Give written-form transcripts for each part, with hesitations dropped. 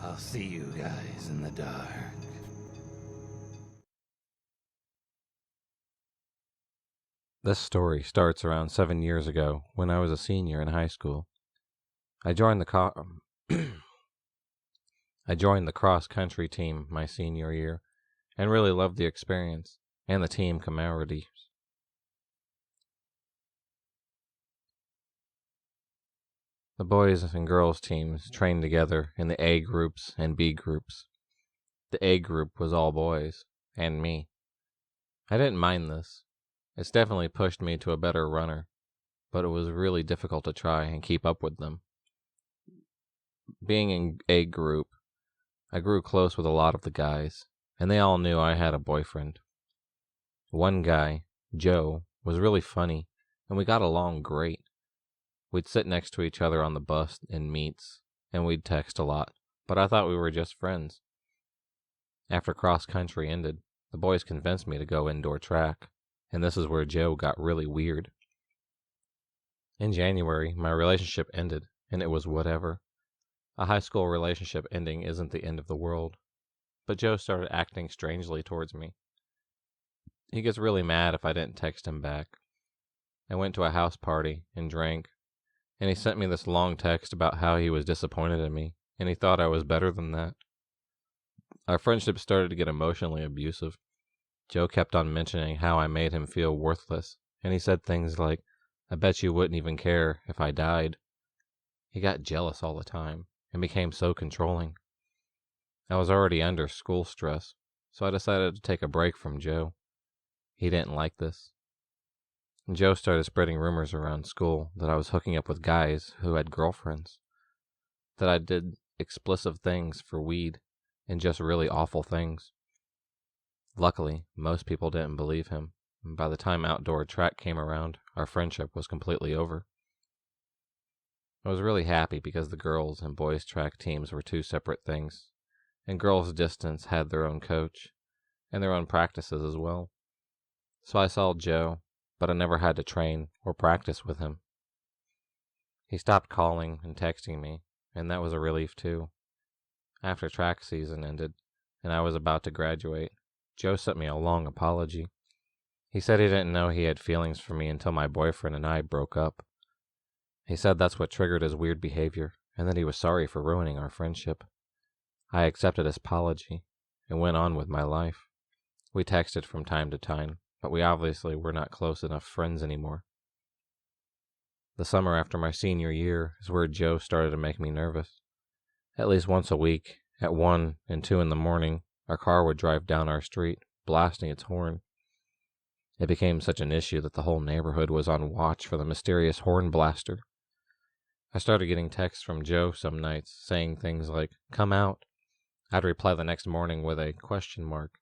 I'll see you guys in the dark. This story starts around 7 years ago when I was a senior in high school. I joined the cross-country team my senior year and really loved the experience and the team camaraderie. The boys and girls teams trained together in the A groups and B groups. The A group was all boys, and me. I didn't mind this. It's definitely pushed me to a better runner, but it was really difficult to try and keep up with them. Being in A group, I grew close with a lot of the guys, and they all knew I had a boyfriend. One guy, Joe, was really funny, and we got along great. We'd sit next to each other on the bus in meets, and we'd text a lot, but I thought we were just friends. After cross country ended, the boys convinced me to go indoor track, and this is where Joe got really weird. In January, my relationship ended, and it was whatever. A high school relationship ending isn't the end of the world, but Joe started acting strangely towards me. He gets really mad if I didn't text him back. I went to a house party and drank, and he sent me this long text about how he was disappointed in me, and he thought I was better than that. Our friendship started to get emotionally abusive. Joe kept on mentioning how I made him feel worthless, and he said things like, "I bet you wouldn't even care if I died." He got jealous all the time and became so controlling. I was already under school stress, so I decided to take a break from Joe. He didn't like this. Joe started spreading rumors around school that I was hooking up with guys who had girlfriends, that I did explicit things for weed and just really awful things. Luckily, most people didn't believe him, and by the time outdoor track came around, our friendship was completely over. I was really happy because the girls and boys track teams were two separate things, and girls distance had their own coach and their own practices as well. So I saw Joe, but I never had to train or practice with him. He stopped calling and texting me, and that was a relief too. After track season ended, and I was about to graduate, Joe sent me a long apology. He said he didn't know he had feelings for me until my boyfriend and I broke up. He said that's what triggered his weird behavior, and that he was sorry for ruining our friendship. I accepted his apology and went on with my life. We texted from time to time, but we obviously were not close enough friends anymore. The summer after my senior year is where Joe started to make me nervous. At least once a week, at 1 and 2 in the morning, our car would drive down our street, blasting its horn. It became such an issue that the whole neighborhood was on watch for the mysterious horn blaster. I started getting texts from Joe some nights saying things like, "Come out." I'd reply the next morning with a question mark,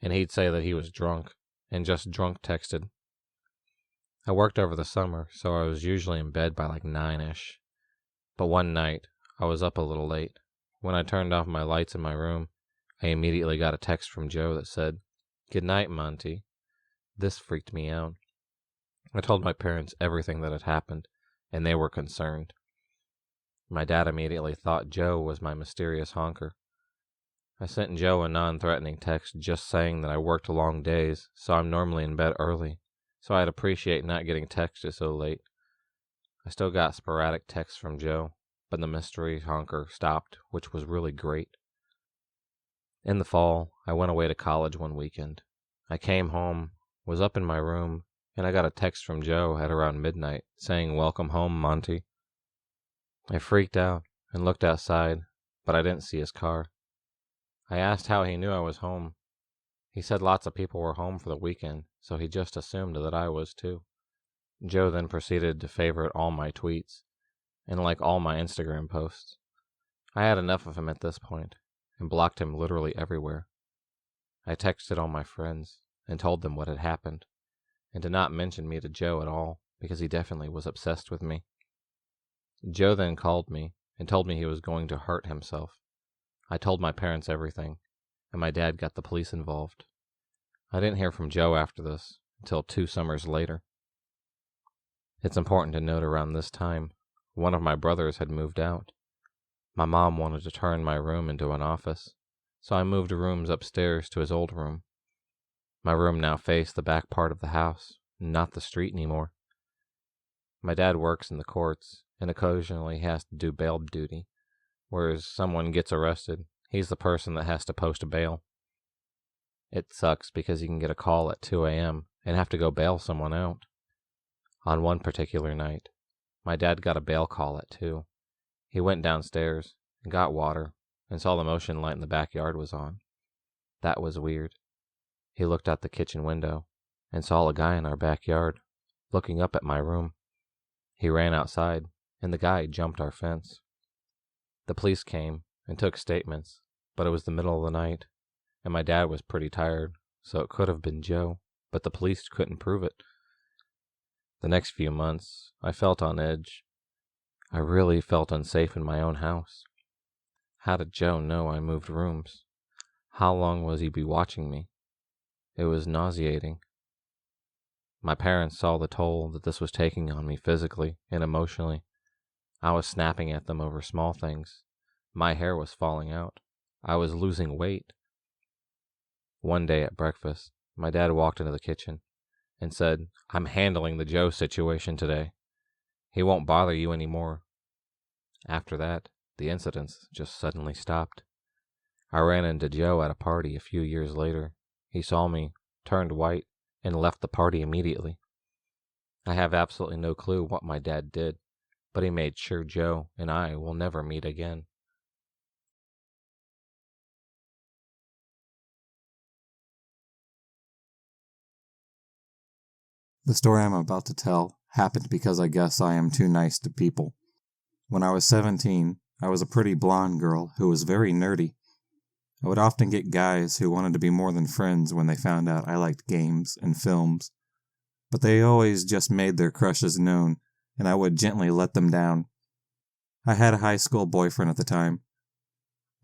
and he'd say that he was drunk, and just drunk texted. I worked over the summer, so I was usually in bed by like 9-ish. But one night, I was up a little late. When I turned off my lights in my room, I immediately got a text from Joe that said, "Good night, Monty." This freaked me out. I told my parents everything that had happened, and they were concerned. My dad immediately thought Joe was my mysterious honker. I sent Joe a non-threatening text just saying that I worked long days, so I'm normally in bed early, so I'd appreciate not getting texted so late. I still got sporadic texts from Joe, but the mystery honker stopped, which was really great. In the fall, I went away to college one weekend. I came home, was up in my room, and I got a text from Joe at around midnight saying, "Welcome home, Monty." I freaked out and looked outside, but I didn't see his car. I asked how he knew I was home. He said lots of people were home for the weekend, so he just assumed that I was too. Joe then proceeded to favorite all my tweets and like all my Instagram posts. I had enough of him at this point and blocked him literally everywhere. I texted all my friends and told them what had happened, and did not mention me to Joe at all because he definitely was obsessed with me. Joe then called me and told me he was going to hurt himself. I told my parents everything, and my dad got the police involved. I didn't hear from Joe after this until 2 summers later. It's important to note around this time, one of my brothers had moved out. My mom wanted to turn my room into an office, so I moved rooms upstairs to his old room. My room now faced the back part of the house, not the street anymore. My dad works in the courts, and occasionally has to do bail duty, whereas someone gets arrested, he's the person that has to post a bail. It sucks because you can get a call at 2 a.m. and have to go bail someone out. On one particular night, my dad got a bail call at 2. He went downstairs and got water and saw the motion light in the backyard was on. That was weird. He looked out the kitchen window and saw a guy in our backyard looking up at my room. He ran outside and the guy jumped our fence. The police came and took statements, but it was the middle of the night and my dad was pretty tired, so it could have been Joe, but the police couldn't prove it. The next few months, I felt on edge. I really felt unsafe in my own house. How did Joe know I moved rooms? How long was he be watching me? It was nauseating. My parents saw the toll that this was taking on me physically and emotionally. I was snapping at them over small things. My hair was falling out. I was losing weight. One day at breakfast, my dad walked into the kitchen and said, "I'm handling the Joe situation today. He won't bother you anymore." After that, the incidents just suddenly stopped. I ran into Joe at a party a few years later. He saw me, turned white, and left the party immediately. I have absolutely no clue what my dad did, but he made sure Joe and I will never meet again. The story I'm about to tell happened because I guess I am too nice to people. When I was 17, I was a pretty blonde girl who was very nerdy. I would often get guys who wanted to be more than friends when they found out I liked games and films, but they always just made their crushes known, and I would gently let them down. I had a high school boyfriend at the time.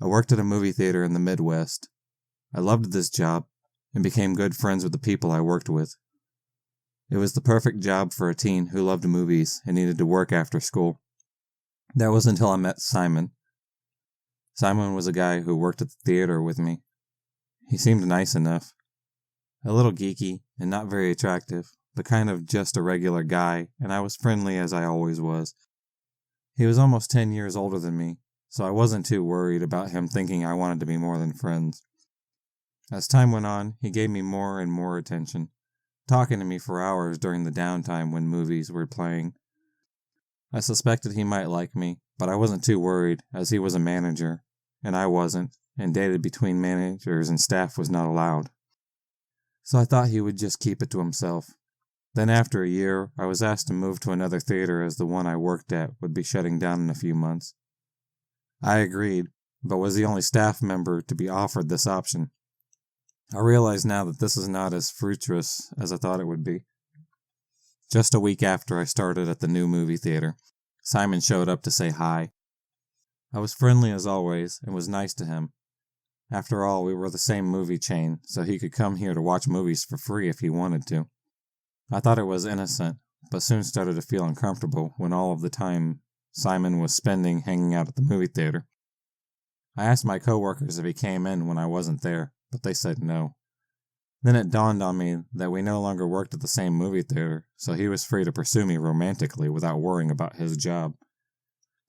I worked at a movie theater in the Midwest. I loved this job and became good friends with the people I worked with. It was the perfect job for a teen who loved movies and needed to work after school. That was until I met Simon. Simon was a guy who worked at the theater with me. He seemed nice enough. A little geeky and not very attractive, but kind of just a regular guy, and I was friendly as I always was. He was almost 10 years older than me, so I wasn't too worried about him thinking I wanted to be more than friends. As time went on, he gave me more and more attention, talking to me for hours during the downtime when movies were playing. I suspected he might like me, but I wasn't too worried, as he was a manager, and I wasn't, and dating between managers and staff was not allowed. So I thought he would just keep it to himself. Then after a year, I was asked to move to another theater as the one I worked at would be shutting down in a few months. I agreed, but was the only staff member to be offered this option. I realize now that this is not as fruitless as I thought it would be. Just a week after I started at the new movie theater, Simon showed up to say hi. I was friendly as always and was nice to him. After all, we were the same movie chain, so he could come here to watch movies for free if he wanted to. I thought it was innocent, but soon started to feel uncomfortable when all of the time Simon was spending hanging out at the movie theater. I asked my coworkers if he came in when I wasn't there, but they said no. Then it dawned on me that we no longer worked at the same movie theater, so he was free to pursue me romantically without worrying about his job.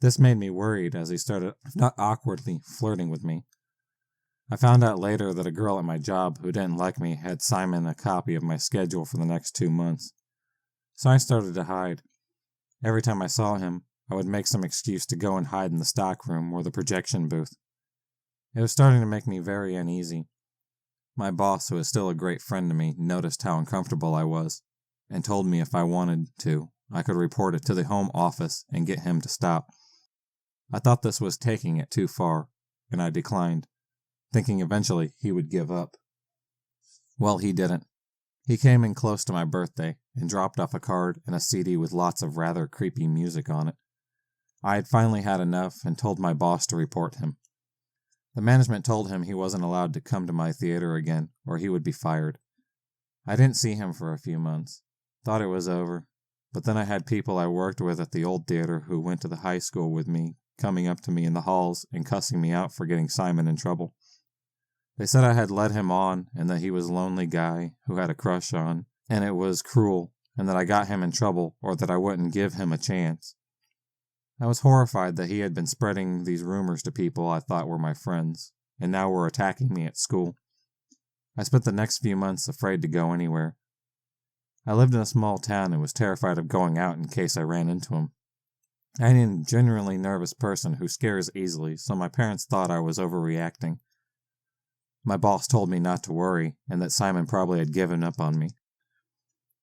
This made me worried as he started, if not awkwardly, flirting with me. I found out later that a girl at my job who didn't like me had Simon a copy of my schedule for the next 2 months. So I started to hide. Every time I saw him, I would make some excuse to go and hide in the stock room or the projection booth. It was starting to make me very uneasy. My boss, who is still a great friend to me, noticed how uncomfortable I was, and told me if I wanted to, I could report it to the home office and get him to stop. I thought this was taking it too far, and I declined, thinking eventually he would give up. Well, he didn't. He came in close to my birthday and dropped off a card and a CD with lots of rather creepy music on it. I had finally had enough and told my boss to report him. The management told him he wasn't allowed to come to my theater again, or he would be fired. I didn't see him for a few months. Thought it was over, but then I had people I worked with at the old theater who went to the high school with me coming up to me in the halls and cussing me out for getting Simon in trouble. They said I had led him on and that he was a lonely guy who had a crush on, and it was cruel, and that I got him in trouble or that I wouldn't give him a chance. I was horrified that he had been spreading these rumors to people I thought were my friends, and now were attacking me at school. I spent the next few months afraid to go anywhere. I lived in a small town and was terrified of going out in case I ran into him. I am a genuinely nervous person who scares easily, so my parents thought I was overreacting. My boss told me not to worry, and that Simon probably had given up on me.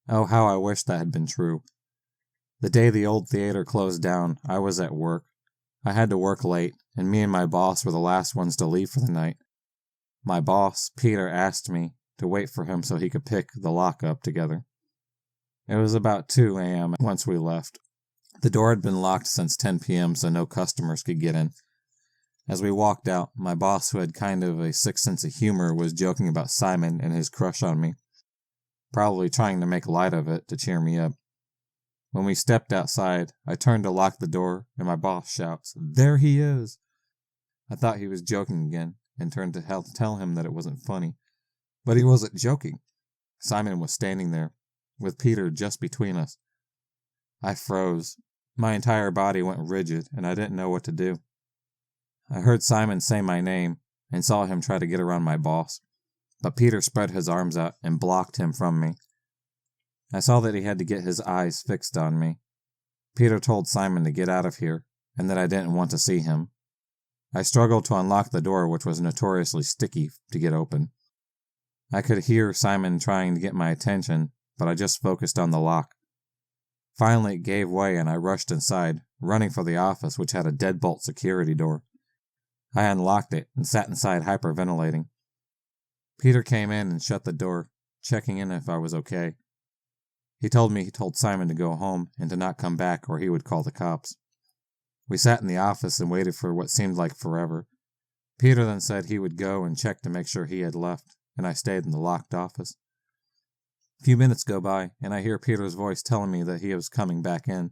Oh, how I wish that had been true. The day the old theater closed down, I was at work. I had to work late, and me and my boss were the last ones to leave for the night. My boss, Peter, asked me to wait for him so he could pick the lock up together. It was about 2 a.m. once we left. The door had been locked since 10 p.m. so no customers could get in. As we walked out, my boss, who had kind of a sick sense of humor, was joking about Simon and his crush on me, probably trying to make light of it to cheer me up. When we stepped outside, I turned to lock the door, and my boss shouts, "There he is!" I thought he was joking again, and turned to tell him that it wasn't funny. But he wasn't joking. Simon was standing there, with Peter just between us. I froze. My entire body went rigid, and I didn't know what to do. I heard Simon say my name, and saw him try to get around my boss, but Peter spread his arms out and blocked him from me. I saw that he had to get his eyes fixed on me. Peter told Simon to get out of here, and that I didn't want to see him. I struggled to unlock the door, which was notoriously sticky to get open. I could hear Simon trying to get my attention, but I just focused on the lock. Finally it gave way and I rushed inside, running for the office, which had a deadbolt security door. I unlocked it and sat inside hyperventilating. Peter came in and shut the door, checking in if I was okay. He told Simon to go home and to not come back or he would call the cops. We sat in the office and waited for what seemed like forever. Peter then said he would go and check to make sure he had left, and I stayed in the locked office. A few minutes go by, and I hear Peter's voice telling me that he was coming back in.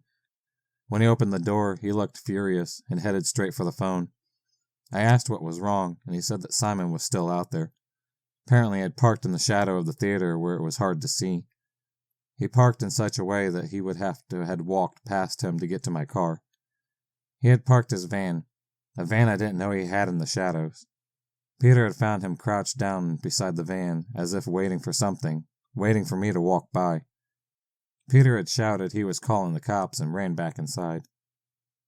When he opened the door, he looked furious and headed straight for the phone. I asked what was wrong, and he said that Simon was still out there. Apparently he had parked in the shadow of the theater where it was hard to see. He parked in such a way that he would have to had walked past him to get to my car. He had parked his van, a van I didn't know he had in the shadows. Peter had found him crouched down beside the van, as if waiting for something, waiting for me to walk by. Peter had shouted he was calling the cops and ran back inside.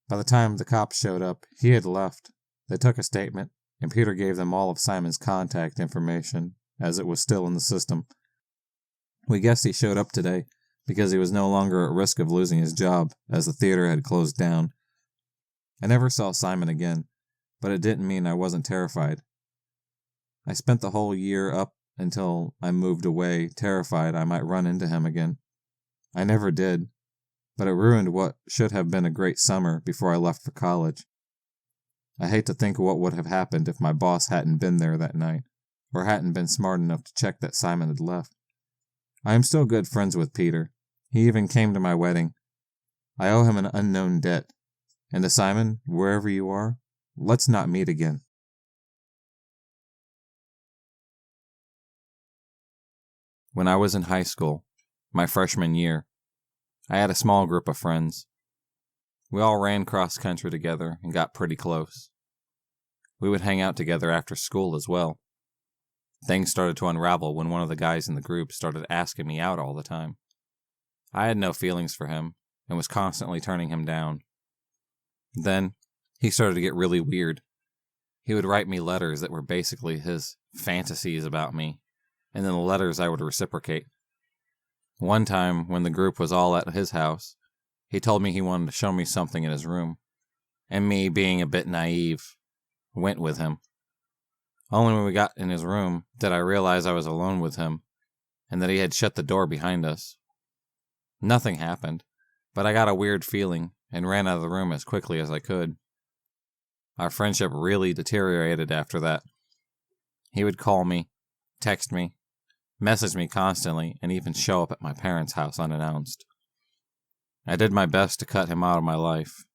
By the time the cops showed up, he had left. They took a statement, and Peter gave them all of Simon's contact information, as it was still in the system. We guessed he showed up today because he was no longer at risk of losing his job, as the theater had closed down. I never saw Simon again, but it didn't mean I wasn't terrified. I spent the whole year up until I moved away, terrified I might run into him again. I never did, but it ruined what should have been a great summer before I left for college. I hate to think of what would have happened if my boss hadn't been there that night, or hadn't been smart enough to check that Simon had left. I am still good friends with Peter. He even came to my wedding. I owe him an unknown debt. And to Simon, wherever you are, let's not meet again. When I was in high school, my freshman year, I had a small group of friends. We all ran cross-country together and got pretty close. We would hang out together after school as well. Things started to unravel when one of the guys in the group started asking me out all the time. I had no feelings for him and was constantly turning him down. Then, he started to get really weird. He would write me letters that were basically his fantasies about me, and then the letters I would reciprocate. One time, when the group was all at his house, he told me he wanted to show me something in his room, and me, being a bit naive, went with him. Only when we got in his room did I realize I was alone with him, and that he had shut the door behind us. Nothing happened, but I got a weird feeling and ran out of the room as quickly as I could. Our friendship really deteriorated after that. He would call me, text me, message me constantly, and even show up at my parents' house unannounced. I did my best to cut him out of my life.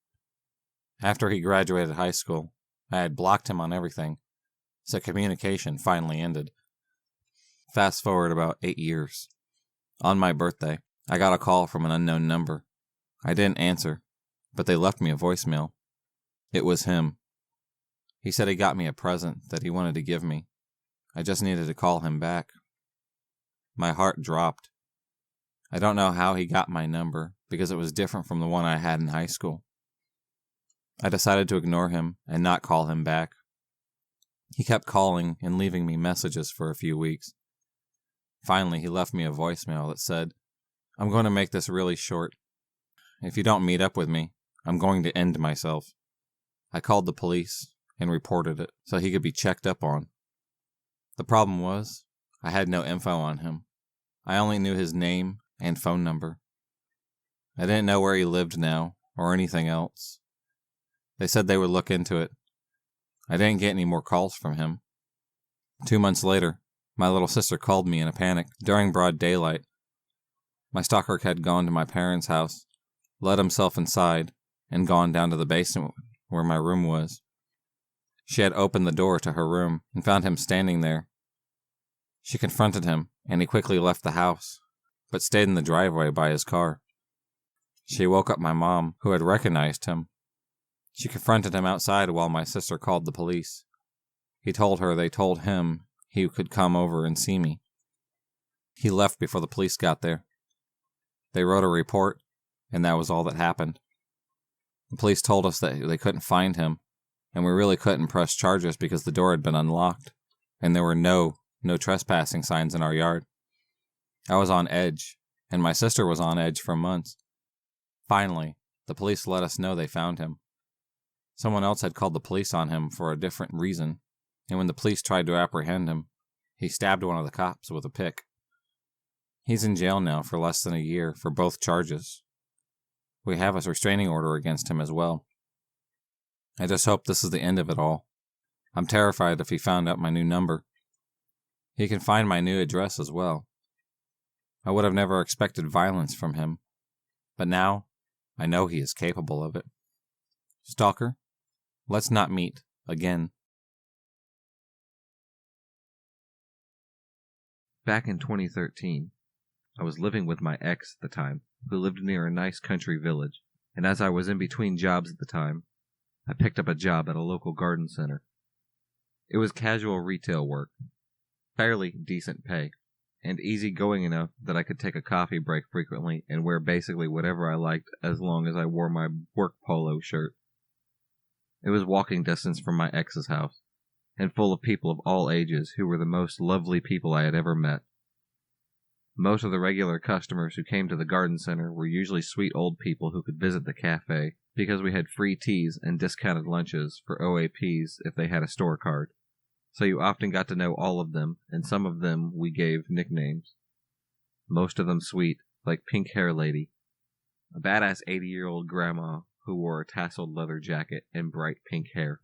After he graduated high school, I had blocked him on everything, so communication finally ended. Fast forward about 8 years. On my birthday, I got a call from an unknown number. I didn't answer, but they left me a voicemail. It was him. He said he got me a present that he wanted to give me. I just needed to call him back. My heart dropped. I don't know how he got my number, because it was different from the one I had in high school. I decided to ignore him and not call him back. He kept calling and leaving me messages for a few weeks. Finally, he left me a voicemail that said, "I'm going to make this really short. If you don't meet up with me, I'm going to end myself." I called the police and reported it so he could be checked up on. The problem was, I had no info on him. I only knew his name and phone number. I didn't know where he lived now or anything else. They said they would look into it. I didn't get any more calls from him. 2 months later, my little sister called me in a panic during broad daylight. My stalker had gone to my parents' house, let himself inside, and gone down to the basement where my room was. She had opened the door to her room and found him standing there. She confronted him, and he quickly left the house, but stayed in the driveway by his car. She woke up my mom, who had recognized him. She confronted him outside while my sister called the police. He told her they told him he could come over and see me. He left before the police got there. They wrote a report, and that was all that happened. The police told us that they couldn't find him, and we really couldn't press charges because the door had been unlocked, and there were no trespassing signs in our yard. I was on edge, and my sister was on edge for months. Finally, the police let us know they found him. Someone else had called the police on him for a different reason, and when the police tried to apprehend him, he stabbed one of the cops with a pick. He's in jail now for less than a year for both charges. We have a restraining order against him as well. I just hope this is the end of it all. I'm terrified if he found out my new number. He can find my new address as well. I would have never expected violence from him, but now I know he is capable of it. Stalker, let's not meet again. Back in 2013, I was living with my ex at the time, who lived near a nice country village, and as I was in between jobs at the time, I picked up a job at a local garden center. It was casual retail work, fairly decent pay, and easygoing enough that I could take a coffee break frequently and wear basically whatever I liked as long as I wore my work polo shirt. It was walking distance from my ex's house, and full of people of all ages who were the most lovely people I had ever met. Most of the regular customers who came to the garden center were usually sweet old people who could visit the cafe because we had free teas and discounted lunches for OAPs if they had a store card. So you often got to know all of them, and some of them we gave nicknames. Most of them sweet, like Pink Hair Lady, a badass 80-year-old grandma who wore a tasseled leather jacket and bright pink hair.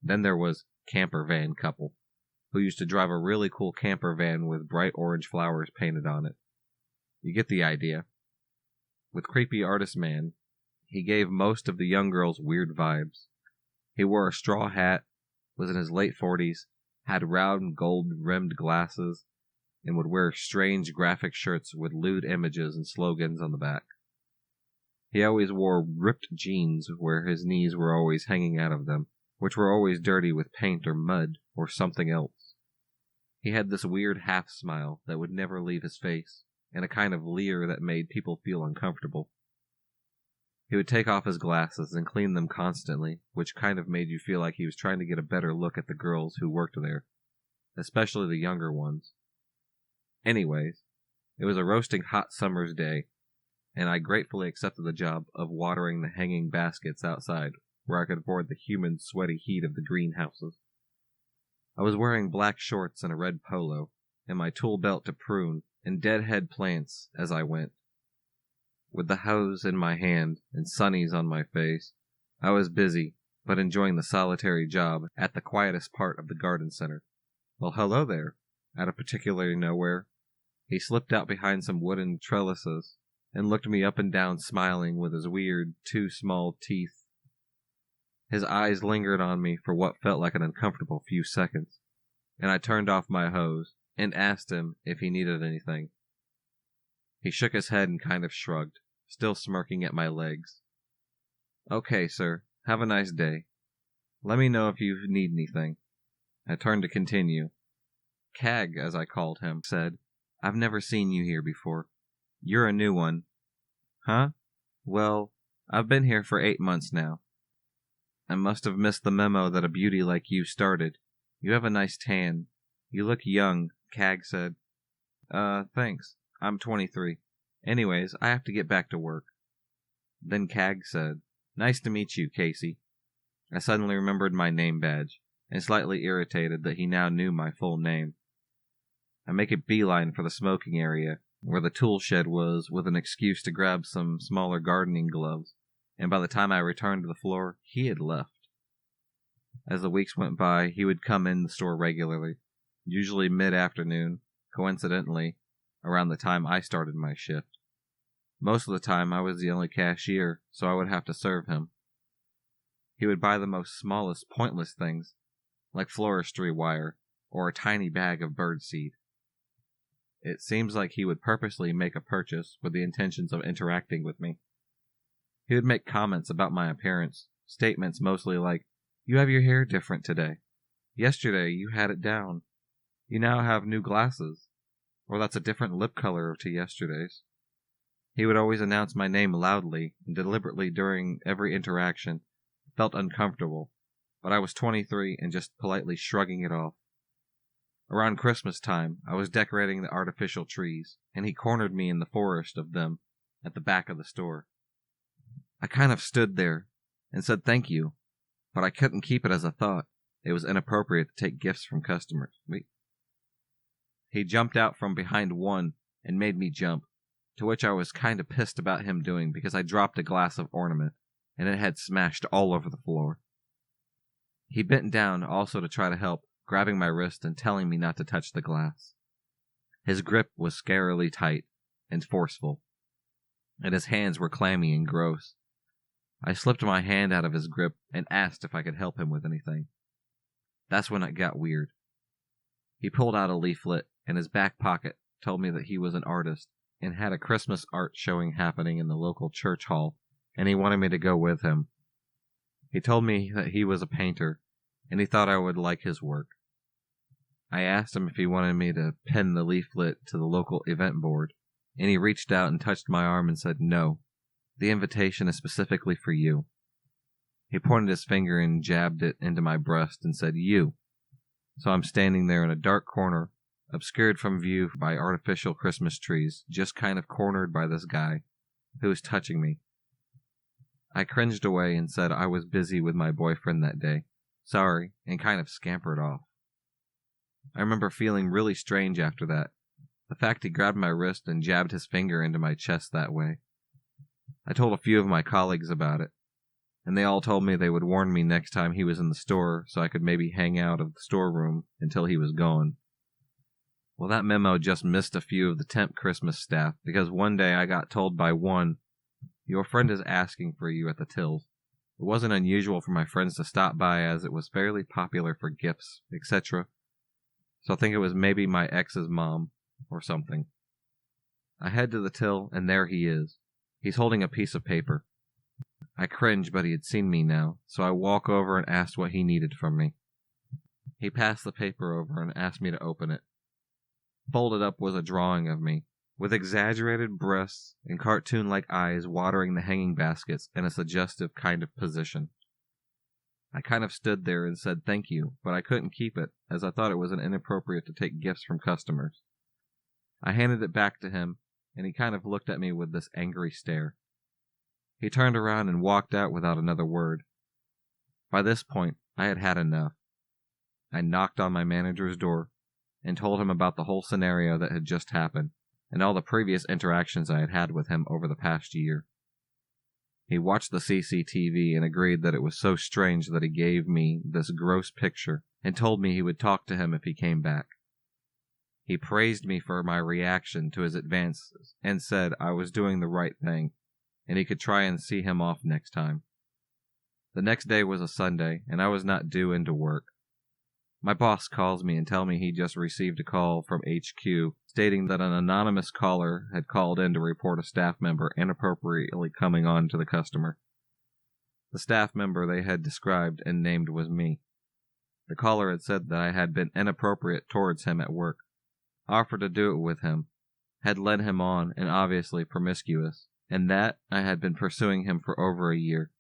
Then there was Camper Van Couple, who used to drive a really cool camper van with bright orange flowers painted on it. You get the idea. With Creepy Artist Man, he gave most of the young girls weird vibes. He wore a straw hat, was in his late 40s, had round gold-rimmed glasses, and would wear strange graphic shirts with lewd images and slogans on the back. He always wore ripped jeans where his knees were always hanging out of them, which were always dirty with paint or mud or something else. He had this weird half-smile that would never leave his face, and a kind of leer that made people feel uncomfortable. He would take off his glasses and clean them constantly, which kind of made you feel like he was trying to get a better look at the girls who worked there, especially the younger ones. Anyways, it was a roasting hot summer's day, and I gratefully accepted the job of watering the hanging baskets outside, where I could avoid the humid, sweaty heat of the greenhouses. I was wearing black shorts and a red polo, and my tool belt to prune, and deadhead plants as I went. With the hose in my hand and sunnies on my face, I was busy, but enjoying the solitary job at the quietest part of the garden center. Well, hello there, out of particularly nowhere. He slipped out behind some wooden trellises and looked me up and down smiling with his weird, too small teeth. His eyes lingered on me for what felt like an uncomfortable few seconds, and I turned off my hose and asked him if he needed anything. He shook his head and kind of shrugged, still smirking at my legs. "Okay, sir. Have a nice day. Let me know if you need anything." I turned to continue. Cag, as I called him, said, "I've never seen you here before. You're a new one." "Huh? Well, I've been here for 8 months now. I must have missed the memo that a beauty like you started. You have a nice tan. You look young," Cag said. Thanks. I'm 23. Anyways, I have to get back to work." Then Cag said, "Nice to meet you, Casey." I suddenly remembered my name badge, and slightly irritated that he now knew my full name. I make a beeline for the smoking area, where the tool shed was, with an excuse to grab some smaller gardening gloves, and by the time I returned to the floor, he had left. As the weeks went by, he would come in the store regularly, usually mid-afternoon, coincidentally, around the time I started my shift. Most of the time, I was the only cashier, so I would have to serve him. He would buy the most smallest, pointless things, like floristry wire or a tiny bag of birdseed. It seems like he would purposely make a purchase with the intentions of interacting with me. He would make comments about my appearance, statements mostly like, "You have your hair different today. Yesterday you had it down. You now have new glasses," or "That's a different lip color to yesterday's." He would always announce my name loudly and deliberately during every interaction. It felt uncomfortable, but I was 23 and just politely shrugging it off. Around Christmas time, I was decorating the artificial trees, and he cornered me in the forest of them at the back of the store. I kind of stood there and said thank you, but I couldn't keep it as a thought. It was inappropriate to take gifts from customers. He jumped out from behind one and made me jump, to which I was kind of pissed about him doing because I dropped a glass of ornament, and it had smashed all over the floor. He bent down also to try to help, grabbing my wrist and telling me not to touch the glass. His grip was scarily tight and forceful, and his hands were clammy and gross. I slipped my hand out of his grip and asked if I could help him with anything. That's when it got weird. He pulled out a leaflet, and his back pocket told me that he was an artist and had a Christmas art showing happening in the local church hall, and he wanted me to go with him. He told me that he was a painter, and he thought I would like his work. I asked him if he wanted me to pin the leaflet to the local event board, and he reached out and touched my arm and said, "No, the invitation is specifically for you." He pointed his finger and jabbed it into my breast and said, "You." So I'm standing there in a dark corner, obscured from view by artificial Christmas trees, just kind of cornered by this guy who was touching me. I cringed away and said I was busy with my boyfriend that day. Sorry, and kind of scampered off. I remember feeling really strange after that. The fact he grabbed my wrist and jabbed his finger into my chest that way. I told a few of my colleagues about it, and they all told me they would warn me next time he was in the store so I could maybe hang out of the storeroom until he was gone. Well, that memo just missed a few of the temp Christmas staff because one day I got told by one, "Your friend is asking for you at the tills." It wasn't unusual for my friends to stop by as it was fairly popular for gifts, etc. So I think it was maybe my ex's mom or something. I head to the till and there he is. He's holding a piece of paper. I cringe, but he had seen me now, so I walk over and asked what he needed from me. He passed the paper over and asked me to open it. Folded up was a drawing of me, with exaggerated breasts and cartoon-like eyes watering the hanging baskets in a suggestive kind of position. I kind of stood there and said thank you, but I couldn't keep it, as I thought it was inappropriate to take gifts from customers. I handed it back to him, and he kind of looked at me with this angry stare. He turned around and walked out without another word. By this point, I had had enough. I knocked on my manager's door and told him about the whole scenario that had just happened and all the previous interactions I had had with him over the past year. He watched the CCTV and agreed that it was so strange that he gave me this gross picture and told me he would talk to him if he came back. He praised me for my reaction to his advances and said I was doing the right thing and he could try and see him off next time. The next day was a Sunday, and I was not due into work. My boss calls me and tells me he just received a call from HQ stating that an anonymous caller had called in to report a staff member inappropriately coming on to the customer. The staff member they had described and named was me. The caller had said that I had been inappropriate towards him at work, offered to do it with him, had led him on and obviously promiscuous, and that I had been pursuing him for over a year.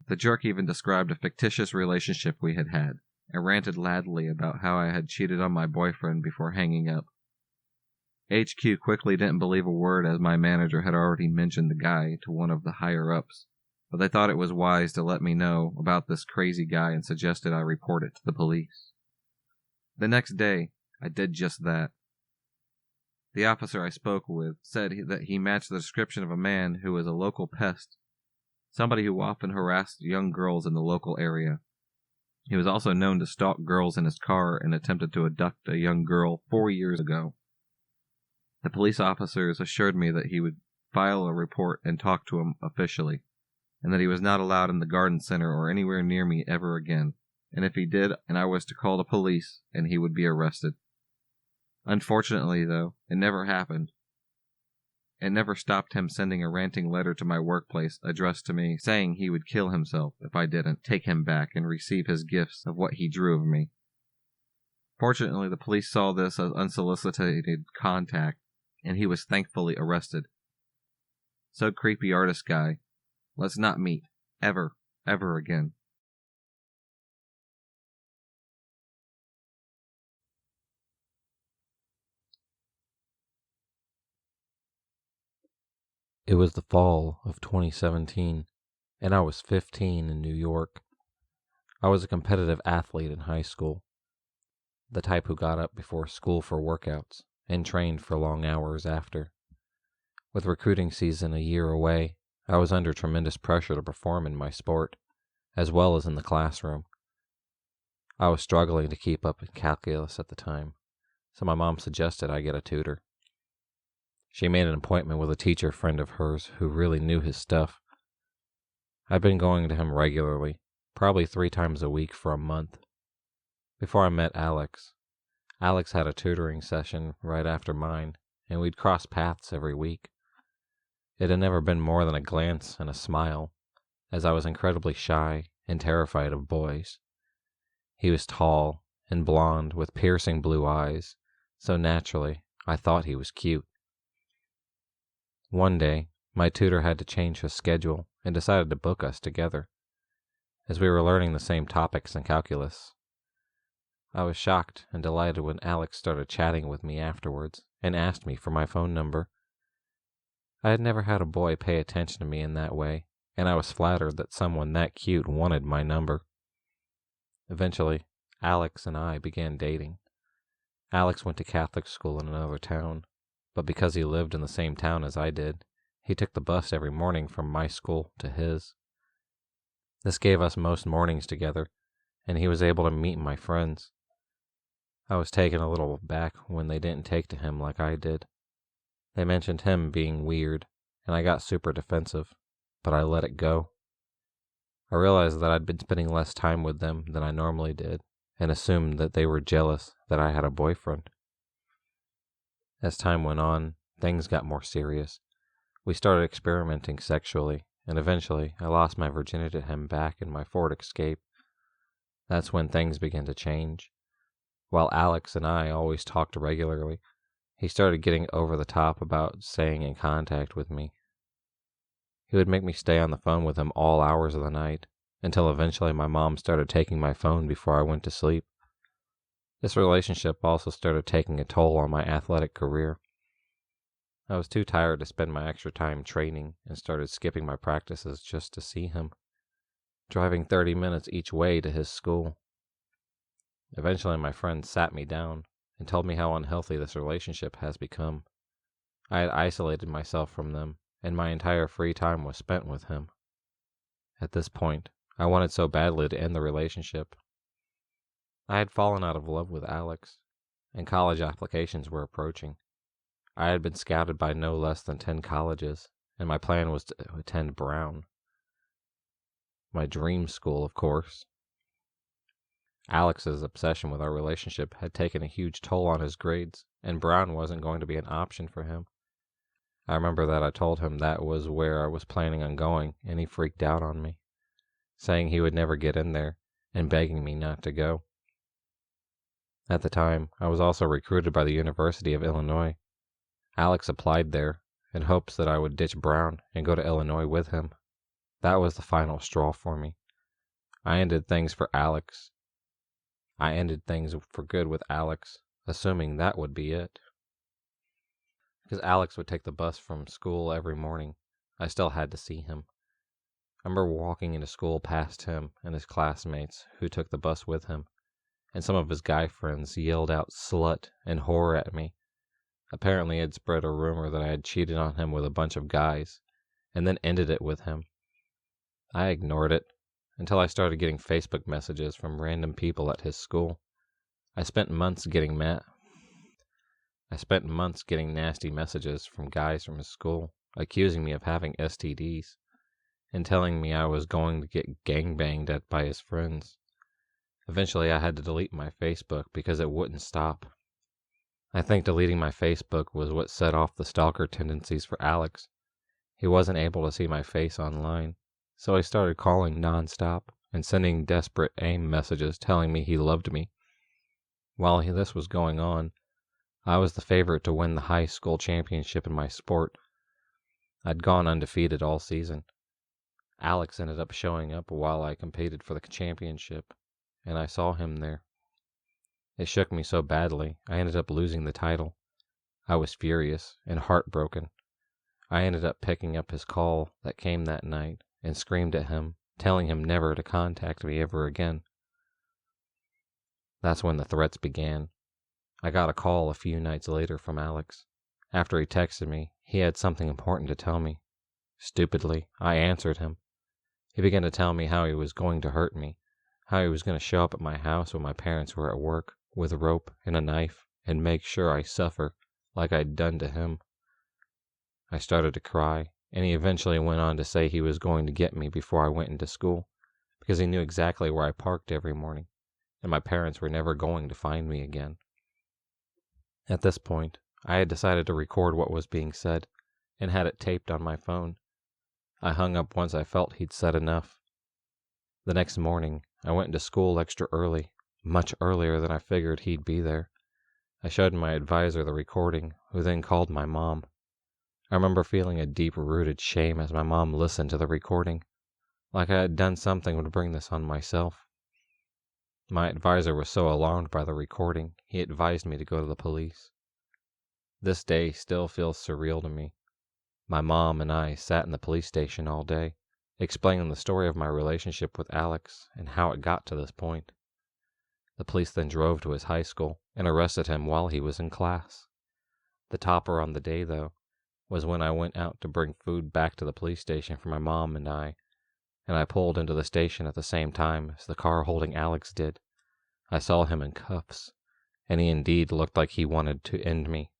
The jerk even described a fictitious relationship we had had, and ranted loudly about how I had cheated on my boyfriend before hanging up. HQ quickly didn't believe a word, as my manager had already mentioned the guy to one of the higher-ups, but they thought it was wise to let me know about this crazy guy and suggested I report it to the police. The next day, I did just that. The officer I spoke with said that he matched the description of a man who was a local pest, somebody who often harassed young girls in the local area. He was also known to stalk girls in his car and attempted to abduct a young girl 4 years ago. The police officers assured me that he would file a report and talk to him officially, and that he was not allowed in the garden center or anywhere near me ever again, and if he did, and I was to call the police, and he would be arrested. Unfortunately, though, it never happened. It never stopped him sending a ranting letter to my workplace addressed to me, saying he would kill himself if I didn't take him back and receive his gifts of what he drew of me. Fortunately, the police saw this as unsolicited contact, and he was thankfully arrested. So creepy artist guy, let's not meet, ever again. It was the fall of 2017, and I was 15 in New York. I was a competitive athlete in high school, the type who got up before school for workouts and trained for long hours after. With recruiting season a year away, I was under tremendous pressure to perform in my sport, as well as in the classroom. I was struggling to keep up in calculus at the time, so my mom suggested I get a tutor. She made an appointment with a teacher friend of hers who really knew his stuff. I'd been going to him regularly, probably 3 times a week for a month. Before I met Alex had a tutoring session right after mine, and we'd cross paths every week. It had never been more than a glance and a smile, as I was incredibly shy and terrified of boys. He was tall and blonde with piercing blue eyes, so naturally I thought he was cute. One day, my tutor had to change his schedule and decided to book us together, as we were learning the same topics in calculus. I was shocked and delighted when Alex started chatting with me afterwards and asked me for my phone number. I had never had a boy pay attention to me in that way, and I was flattered that someone that cute wanted my number. Eventually, Alex and I began dating. Alex went to Catholic school in another town, but because he lived in the same town as I did, he took the bus every morning from my school to his. This gave us most mornings together, and he was able to meet my friends. I was taken a little back when they didn't take to him like I did. They mentioned him being weird, and I got super defensive, but I let it go. I realized that I'd been spending less time with them than I normally did, and assumed that they were jealous that I had a boyfriend. As time went on, things got more serious. We started experimenting sexually, and eventually I lost my virginity to him back in my Ford Escape. That's when things began to change. While Alex and I always talked regularly, he started getting over the top about staying in contact with me. He would make me stay on the phone with him all hours of the night, until eventually my mom started taking my phone before I went to sleep. This relationship also started taking a toll on my athletic career. I was too tired to spend my extra time training and started skipping my practices just to see him, driving 30 minutes each way to his school. Eventually my friends sat me down and told me how unhealthy this relationship has become. I had isolated myself from them, and my entire free time was spent with him. At this point, I wanted so badly to end the relationship. I had fallen out of love with Alex, and college applications were approaching. I had been scouted by no less than 10 colleges, and my plan was to attend Brown. My dream school, of course. Alex's obsession with our relationship had taken a huge toll on his grades, and Brown wasn't going to be an option for him. I remember that I told him that was where I was planning on going, and he freaked out on me, saying he would never get in there, and begging me not to go. At the time, I was also recruited by the University of Illinois. Alex applied there in hopes that I would ditch Brown and go to Illinois with him. That was the final straw for me. I ended things for good with Alex, assuming that would be it. Because Alex would take the bus from school every morning, I still had to see him. I remember walking into school past him and his classmates who took the bus with him, and some of his guy friends yelled out slut and whore at me. Apparently it had spread a rumor that I had cheated on him with a bunch of guys, and then ended it with him. I ignored it until I started getting Facebook messages from random people at his school. I spent months getting nasty messages from guys from his school, accusing me of having STDs, and telling me I was going to get gangbanged at by his friends. Eventually I had to delete my Facebook because it wouldn't stop. I think deleting my Facebook was what set off the stalker tendencies for Alex. He wasn't able to see my face online, so he started calling nonstop and sending desperate AIM messages telling me he loved me. While this was going on, I was the favorite to win the high school championship in my sport. I'd gone undefeated all season. Alex ended up showing up while I competed for the championship, and I saw him there. It shook me so badly, I ended up losing the title. I was furious and heartbroken. I ended up picking up his call that came that night and screamed at him, telling him never to contact me ever again. That's when the threats began. I got a call a few nights later from Alex. After he texted me, he had something important to tell me. Stupidly, I answered him. He began to tell me how he was going to hurt me, how he was going to show up at my house when my parents were at work with a rope and a knife and make sure I suffer like I'd done to him. I started to cry, and he eventually went on to say he was going to get me before I went into school, because he knew exactly where I parked every morning, and my parents were never going to find me again. At this point, I had decided to record what was being said, and had it taped on my phone. I hung up once I felt he'd said enough. The next morning, I went into school extra early, much earlier than I figured he'd be there. I showed my advisor the recording, who then called my mom. I remember feeling a deep-rooted shame as my mom listened to the recording, like I had done something to bring this on myself. My advisor was so alarmed by the recording, he advised me to go to the police. This day still feels surreal to me. My mom and I sat in the police station all day, explaining the story of my relationship with Alex and how it got to this point. The police then drove to his high school and arrested him while he was in class. The topper on the day, though, was when I went out to bring food back to the police station for my mom and I pulled into the station at the same time as the car holding Alex did. I saw him in cuffs, and he indeed looked like he wanted to end me.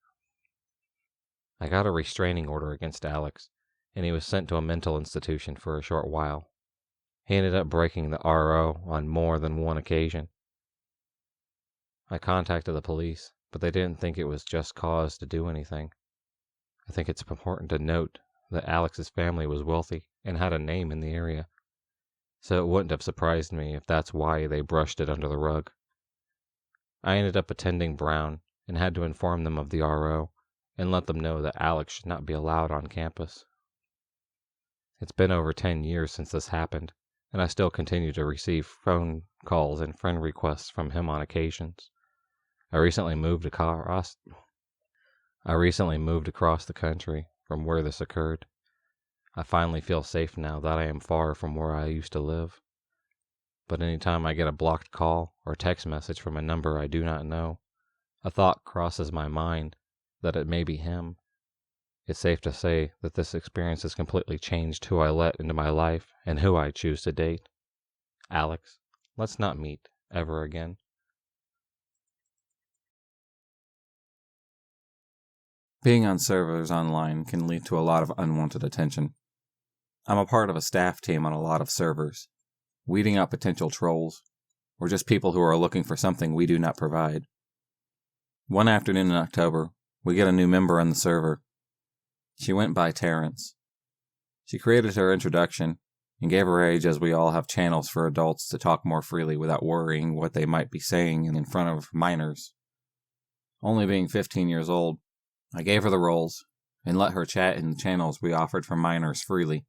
I got a restraining order against Alex, and he was sent to a mental institution for a short while. He ended up breaking the RO on more than one occasion. I contacted the police, but they didn't think it was just cause to do anything. I think it's important to note that Alex's family was wealthy and had a name in the area, so it wouldn't have surprised me if that's why they brushed it under the rug. I ended up attending Brown and had to inform them of the RO and let them know that Alex should not be allowed on campus. It's been over 10 years since this happened, and I still continue to receive phone calls and friend requests from him on occasions. I recently moved across the country from where this occurred. I finally feel safe now that I am far from where I used to live. But anytime I get a blocked call or text message from a number I do not know, a thought crosses my mind that it may be him. It's safe to say that this experience has completely changed who I let into my life and who I choose to date. Alex, let's not meet ever again. Being on servers online can lead to a lot of unwanted attention. I'm a part of a staff team on a lot of servers, weeding out potential trolls, or just people who are looking for something we do not provide. One afternoon in October, we get a new member on the server. She went by Terrence. She created her introduction and gave her age, as we all have channels for adults to talk more freely without worrying what they might be saying in front of minors. Only being 15 years old, I gave her the roles and let her chat in the channels we offered for minors freely.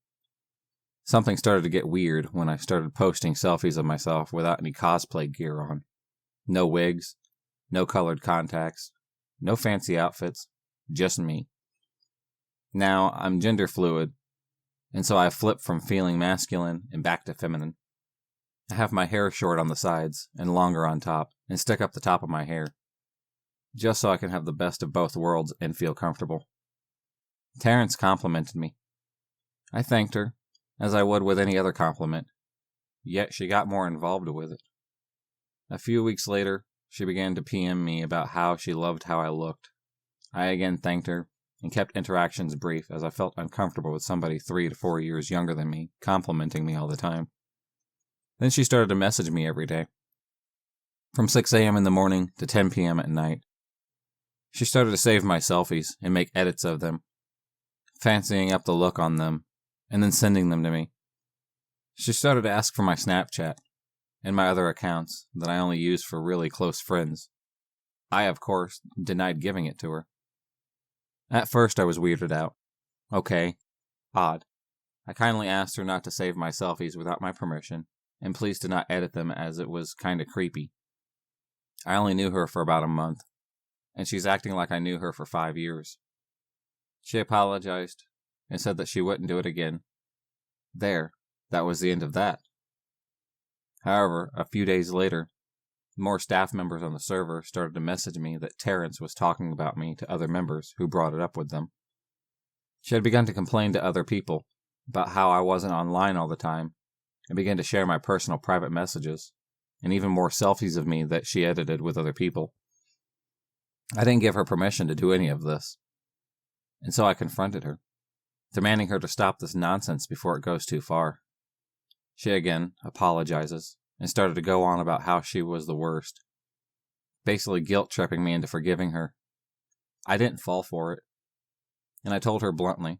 Something started to get weird when I started posting selfies of myself without any cosplay gear on. No wigs, no colored contacts, no fancy outfits, just me. Now, I'm gender fluid, and so I flipped from feeling masculine and back to feminine. I have my hair short on the sides and longer on top, and stick up the top of my hair, just so I can have the best of both worlds and feel comfortable. Terrence complimented me. I thanked her, as I would with any other compliment, yet she got more involved with it. A few weeks later, she began to PM me about how she loved how I looked. I again thanked her, and kept interactions brief as I felt uncomfortable with somebody 3 to 4 years younger than me complimenting me all the time. Then she started to message me every day, from 6 a.m. in the morning to 10 p.m. at night. She started to save my selfies and make edits of them, fancying up the look on them, and then sending them to me. She started to ask for my Snapchat and my other accounts that I only use for really close friends. I, of course, denied giving it to her. At first, I was weirded out. Okay, odd. I kindly asked her not to save my selfies without my permission, and please to not edit them as it was kinda creepy. I only knew her for about a month, and she's acting like I knew her for 5 years. She apologized and said that she wouldn't do it again. There, that was the end of that. However, a few days later, more staff members on the server started to message me that Terrence was talking about me to other members who brought it up with them. She had begun to complain to other people about how I wasn't online all the time and began to share my personal private messages and even more selfies of me that she edited with other people. I didn't give her permission to do any of this, and so I confronted her, demanding her to stop this nonsense before it goes too far. She again apologizes and started to go on about how she was the worst, basically guilt-tripping me into forgiving her. I didn't fall for it, and I told her bluntly,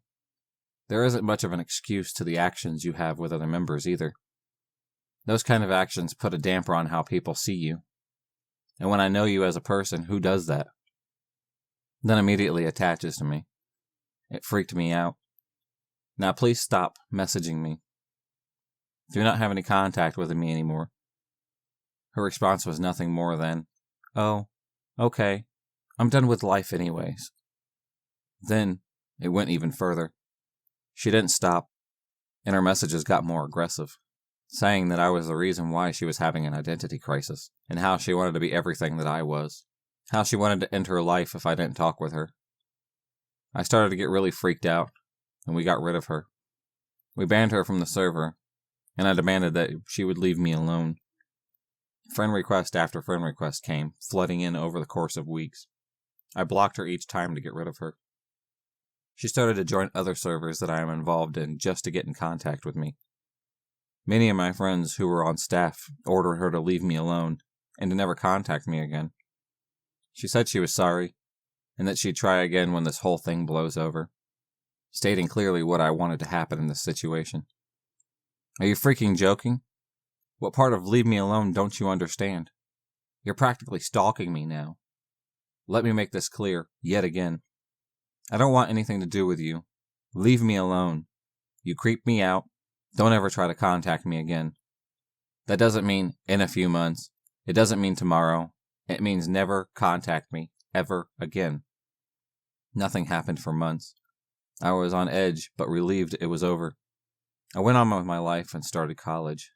there isn't much of an excuse to the actions you have with other members either. Those kind of actions put a damper on how people see you, and when I know you as a person, who does that? Then immediately attaches to me. It freaked me out. Now please stop messaging me. Do not have any contact with me anymore. Her response was nothing more than, oh, okay, I'm done with life anyways. Then it went even further. She didn't stop, and her messages got more aggressive, saying that I was the reason why she was having an identity crisis, and how she wanted to be everything that I was, how she wanted to end her life if I didn't talk with her. I started to get really freaked out, and we got rid of her. We banned her from the server, and I demanded that she would leave me alone. Friend request after friend request came, flooding in over the course of weeks. I blocked her each time to get rid of her. She started to join other servers that I am involved in just to get in contact with me. Many of my friends who were on staff ordered her to leave me alone and to never contact me again. She said she was sorry, and that she'd try again when this whole thing blows over, stating clearly what I wanted to happen in this situation. Are you freaking joking? What part of leave me alone don't you understand? You're practically stalking me now. Let me make this clear, yet again. I don't want anything to do with you. Leave me alone. You creep me out. Don't ever try to contact me again. That doesn't mean in a few months. It doesn't mean tomorrow. It means never contact me, ever again. Nothing happened for months. I was on edge, but relieved it was over. I went on with my life and started college.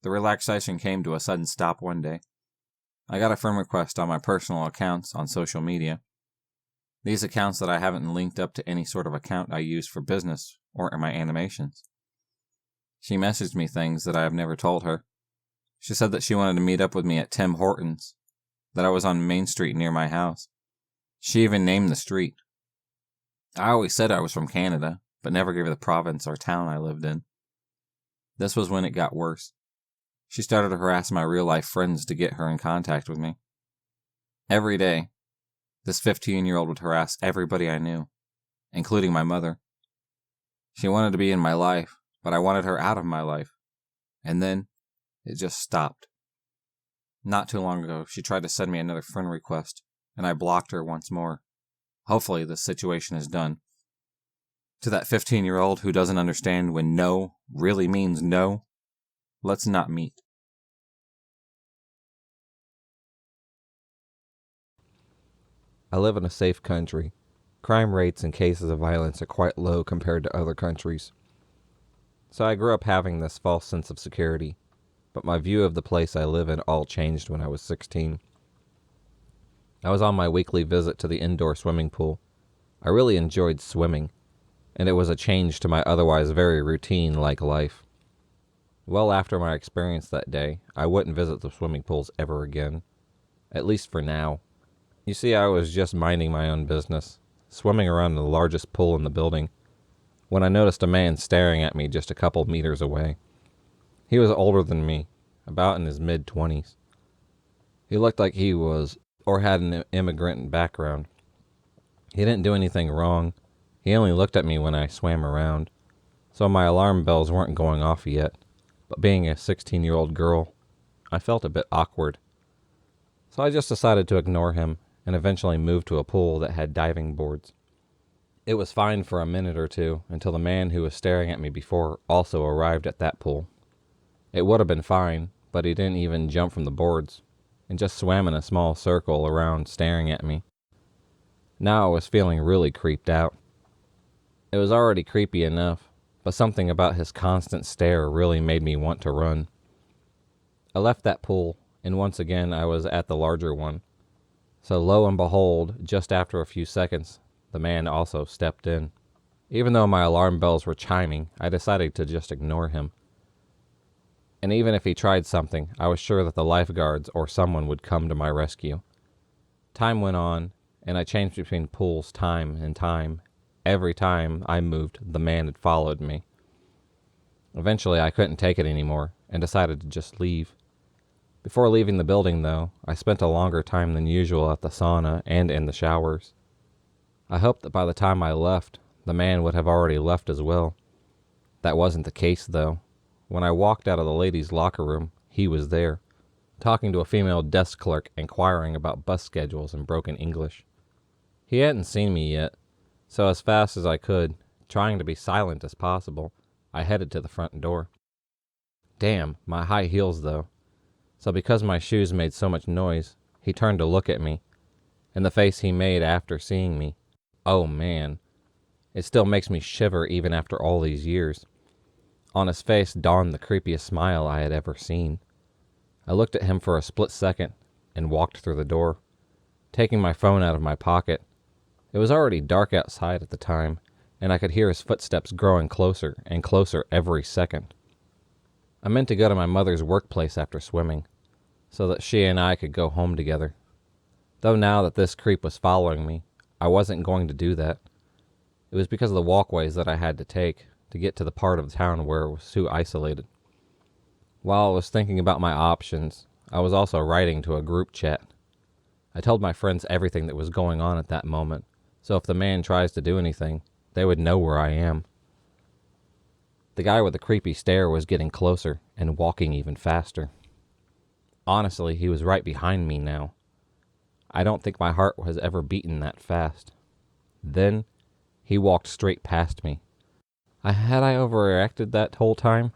The relaxation came to a sudden stop one day. I got a friend request on my personal accounts on social media. These accounts that I haven't linked up to any sort of account I use for business or in my animations. She messaged me things that I have never told her. She said that she wanted to meet up with me at Tim Hortons, that I was on Main Street near my house. She even named the street. I always said I was from Canada, but never gave the province or town I lived in. This was when it got worse. She started to harass my real-life friends to get her in contact with me. Every day, this 15-year-old would harass everybody I knew, including my mother. She wanted to be in my life, but I wanted her out of my life. And then, it just stopped. Not too long ago, she tried to send me another friend request, and I blocked her once more. Hopefully, this situation is done. To that 15-year-old who doesn't understand when no really means no, let's not meet. I live in a safe country. Crime rates and cases of violence are quite low compared to other countries. So I grew up having this false sense of security, but my view of the place I live in all changed when I was 16. I was on my weekly visit to the indoor swimming pool. I really enjoyed swimming, and it was a change to my otherwise very routine-like life. Well after my experience that day, I wouldn't visit the swimming pools ever again, at least for now. You see, I was just minding my own business, swimming around the largest pool in the building, when I noticed a man staring at me just a couple meters away. He was older than me, about in his mid-20s. He looked like he was, or had an immigrant background. He didn't do anything wrong. He only looked at me when I swam around, so my alarm bells weren't going off yet. But being a 16-year-old girl, I felt a bit awkward. So I just decided to ignore him and eventually moved to a pool that had diving boards. It was fine for a minute or two until the man who was staring at me before also arrived at that pool. It would have been fine, but he didn't even jump from the boards and just swam in a small circle around staring at me. Now I was feeling really creeped out. It was already creepy enough, but something about his constant stare really made me want to run. I left that pool, and once again I was at the larger one. So lo and behold, just after a few seconds, the man also stepped in. Even though my alarm bells were chiming, I decided to just ignore him. And even if he tried something, I was sure that the lifeguards or someone would come to my rescue. Time went on, and I changed between pools time and time. Every time I moved, the man had followed me. Eventually, I couldn't take it anymore, and decided to just leave. Before leaving the building, though, I spent a longer time than usual at the sauna and in the showers. I hoped that by the time I left, the man would have already left as well. That wasn't the case, though. When I walked out of the ladies' locker room, he was there, talking to a female desk clerk inquiring about bus schedules in broken English. He hadn't seen me yet, so as fast as I could, trying to be silent as possible, I headed to the front door. Damn, my high heels though. So because my shoes made so much noise, he turned to look at me, and the face he made after seeing me. Oh man, it still makes me shiver even after all these years. On his face dawned the creepiest smile I had ever seen. I looked at him for a split second and walked through the door, taking my phone out of my pocket. It was already dark outside at the time, and I could hear his footsteps growing closer and closer every second. I meant to go to my mother's workplace after swimming, so that she and I could go home together. Though now that this creep was following me, I wasn't going to do that. It was because of the walkways that I had to take to get to the part of the town where it was too isolated. While I was thinking about my options, I was also writing to a group chat. I told my friends everything that was going on at that moment, so if the man tries to do anything, they would know where I am. The guy with the creepy stare was getting closer and walking even faster. Honestly, he was right behind me now. I don't think my heart has ever beaten that fast. Then, he walked straight past me. Had I overreacted that whole time?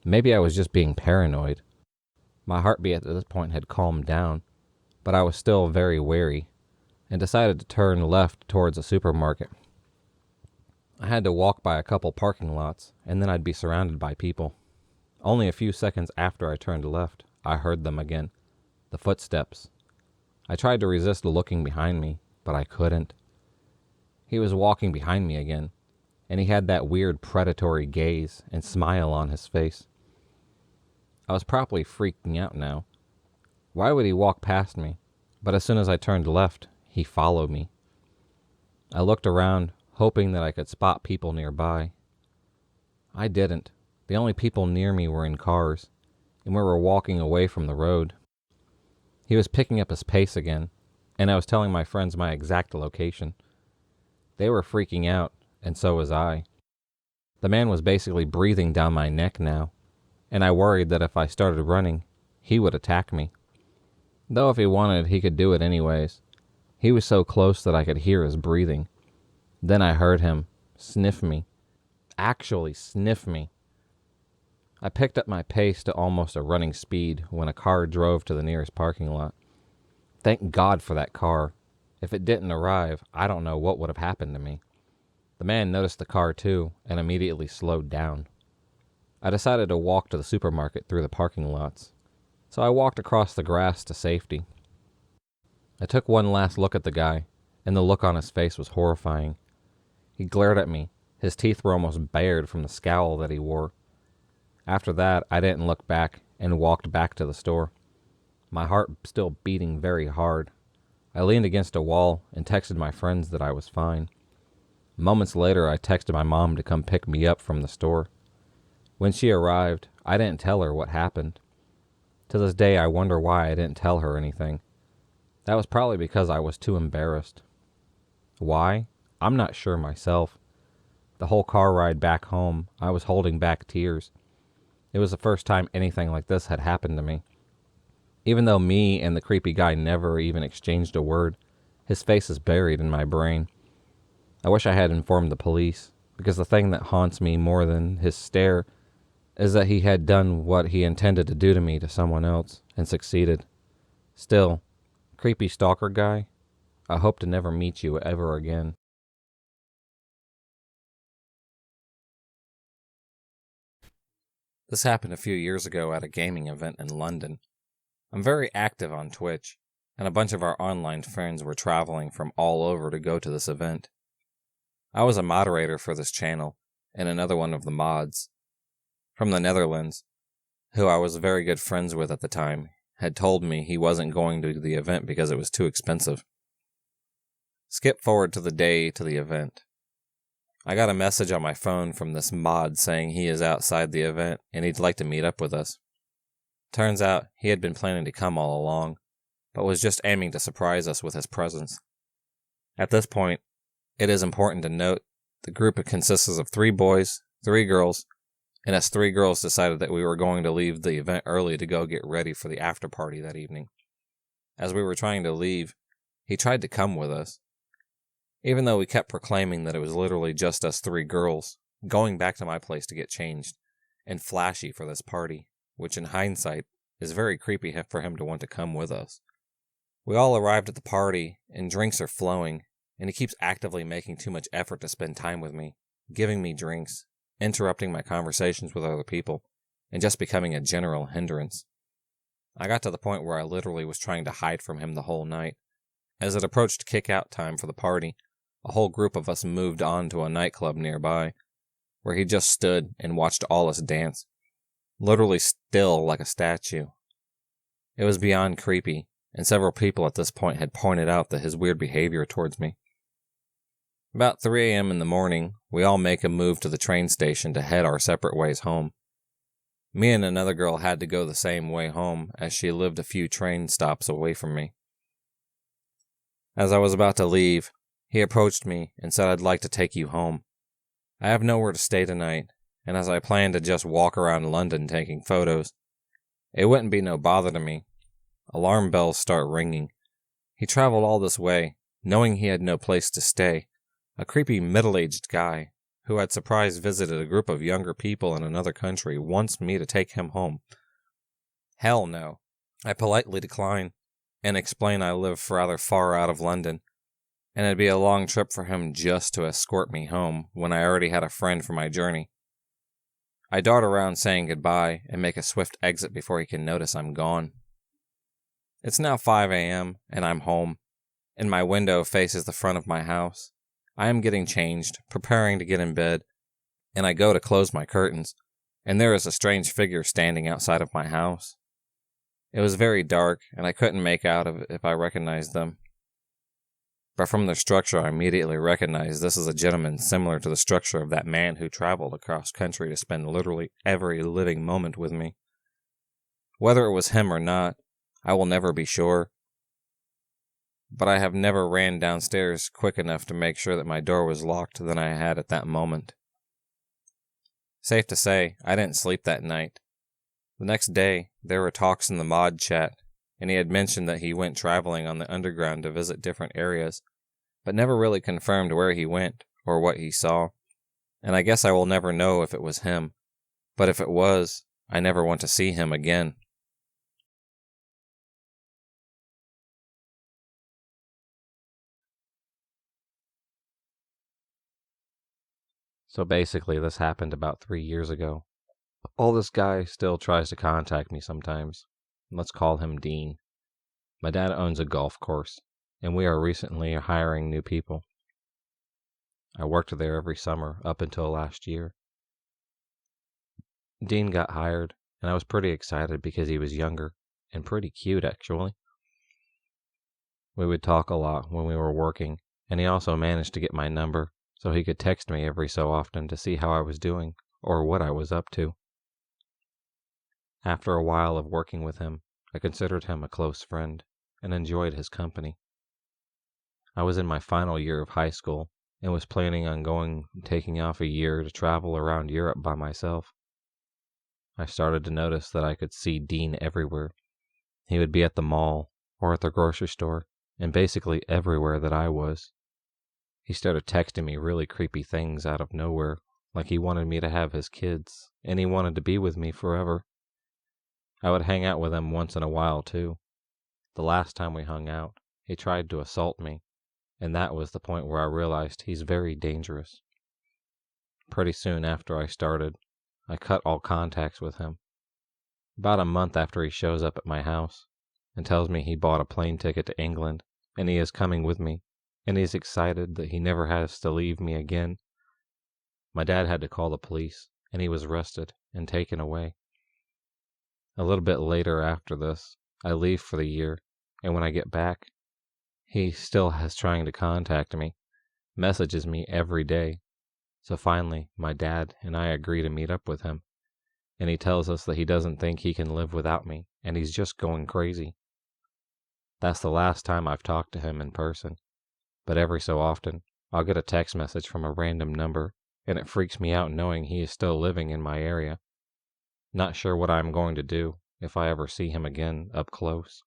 Maybe I was just being paranoid. My heartbeat at this point had calmed down, but I was still very wary, and decided to turn left towards a supermarket. I had to walk by a couple parking lots, and then I'd be surrounded by people. Only a few seconds after I turned left, I heard them again. The footsteps. I tried to resist looking behind me, but I couldn't. He was walking behind me again, and he had that weird predatory gaze and smile on his face. I was properly freaking out now. Why would he walk past me? But as soon as I turned left, he followed me. I looked around, hoping that I could spot people nearby. I didn't. The only people near me were in cars, and we were walking away from the road. He was picking up his pace again, and I was telling my friends my exact location. They were freaking out, and so was I. The man was basically breathing down my neck now, and I worried that if I started running, he would attack me. Though if he wanted, he could do it anyways. He was so close that I could hear his breathing. Then I heard him sniff me. Actually sniff me. I picked up my pace to almost a running speed when a car drove to the nearest parking lot. Thank God for that car. If it didn't arrive, I don't know what would have happened to me. The man noticed the car too and immediately slowed down. I decided to walk to the supermarket through the parking lots, so I walked across the grass to safety. I took one last look at the guy, and the look on his face was horrifying. He glared at me. His teeth were almost bared from the scowl that he wore. After that, I didn't look back and walked back to the store, my heart still beating very hard. I leaned against a wall and texted my friends that I was fine. Moments later, I texted my mom to come pick me up from the store. When she arrived, I didn't tell her what happened. To this day, I wonder why I didn't tell her anything. That was probably because I was too embarrassed. Why? I'm not sure myself. The whole car ride back home, I was holding back tears. It was the first time anything like this had happened to me. Even though me and the creepy guy never even exchanged a word, his face is buried in my brain. I wish I had informed the police, because the thing that haunts me more than his stare is that he had done what he intended to do to me to someone else, and succeeded. Still, creepy stalker guy, I hope to never meet you ever again. This happened a few years ago at a gaming event in London. I'm very active on Twitch, and a bunch of our online friends were traveling from all over to go to this event. I was a moderator for this channel, and another one of the mods, from the Netherlands, who I was very good friends with at the time, had told me he wasn't going to the event because it was too expensive. Skip forward to the day to the event. I got a message on my phone from this mod saying he is outside the event and he'd like to meet up with us. Turns out he had been planning to come all along, but was just aiming to surprise us with his presence. At this point, it is important to note the group consists of 3 boys, 3 girls, and us 3 girls decided that we were going to leave the event early to go get ready for the after party that evening. As we were trying to leave, he tried to come with us. Even though we kept proclaiming that it was literally just us 3 girls, going back to my place to get changed, and flashy for this party, which in hindsight is very creepy for him to want to come with us. We all arrived at the party, and drinks are flowing, and he keeps actively making too much effort to spend time with me, giving me drinks, interrupting my conversations with other people, and just becoming a general hindrance. I got to the point where I literally was trying to hide from him the whole night. As it approached kick-out time for the party, a whole group of us moved on to a nightclub nearby, where he just stood and watched all us dance, literally still like a statue. It was beyond creepy, and several people at this point had pointed out his weird behavior towards me. About 3 a.m. in the morning, we all make a move to the train station to head our separate ways home. Me and another girl had to go the same way home, as she lived a few train stops away from me. As I was about to leave, he approached me and said, "I'd like to take you home. I have nowhere to stay tonight, and as I plan to just walk around London taking photos, it wouldn't be no bother to me." Alarm bells start ringing. He traveled all this way, knowing he had no place to stay. A creepy middle-aged guy, who had surprise visited a group of younger people in another country, wants me to take him home. Hell no. I politely decline, and explain I live rather far out of London, and it'd be a long trip for him just to escort me home when I already had a friend for my journey. I dart around saying goodbye and make a swift exit before he can notice I'm gone. It's now 5 a.m. and I'm home, and my window faces the front of my house. I am getting changed, preparing to get in bed, and I go to close my curtains, and there is a strange figure standing outside of my house. It was very dark, and I couldn't make out if I recognized them. But from their structure, I immediately recognized this is a gentleman similar to the structure of that man who traveled across country to spend literally every living moment with me. Whether it was him or not, I will never be sure. But I have never ran downstairs quick enough to make sure that my door was locked than I had at that moment. Safe to say, I didn't sleep that night. The next day, there were talks in the mod chat, and he had mentioned that he went traveling on the underground to visit different areas, but never really confirmed where he went or what he saw. And I guess I will never know if it was him, but if it was, I never want to see him again. So basically, this happened about 3 years ago. All this guy still tries to contact me sometimes. Let's call him Dean. My dad owns a golf course, and we are recently hiring new people. I worked there every summer up until last year. Dean got hired, and I was pretty excited because he was younger and pretty cute, actually. We would talk a lot when we were working, and he also managed to get my number so he could text me every so often to see how I was doing or what I was up to. After a while of working with him, I considered him a close friend and enjoyed his company. I was in my final year of high school and was planning on taking off a year to travel around Europe by myself. I started to notice that I could see Dean everywhere. He would be at the mall or at the grocery store and basically everywhere that I was. He started texting me really creepy things out of nowhere, like he wanted me to have his kids, and he wanted to be with me forever. I would hang out with him once in a while, too. The last time we hung out, he tried to assault me, and that was the point where I realized he's very dangerous. Pretty soon after I started, I cut all contacts with him. About a month after he shows up at my house and tells me he bought a plane ticket to England, and he is coming with me, and he's excited that he never has to leave me again. My dad had to call the police, and he was arrested and taken away. A little bit later after this, I leave for the year, and when I get back, he still has trying to contact me, messages me every day. So finally, my dad and I agree to meet up with him, and he tells us that he doesn't think he can live without me, and he's just going crazy. That's the last time I've talked to him in person. But every so often, I'll get a text message from a random number, and it freaks me out knowing he is still living in my area. Not sure what I'm going to do if I ever see him again up close.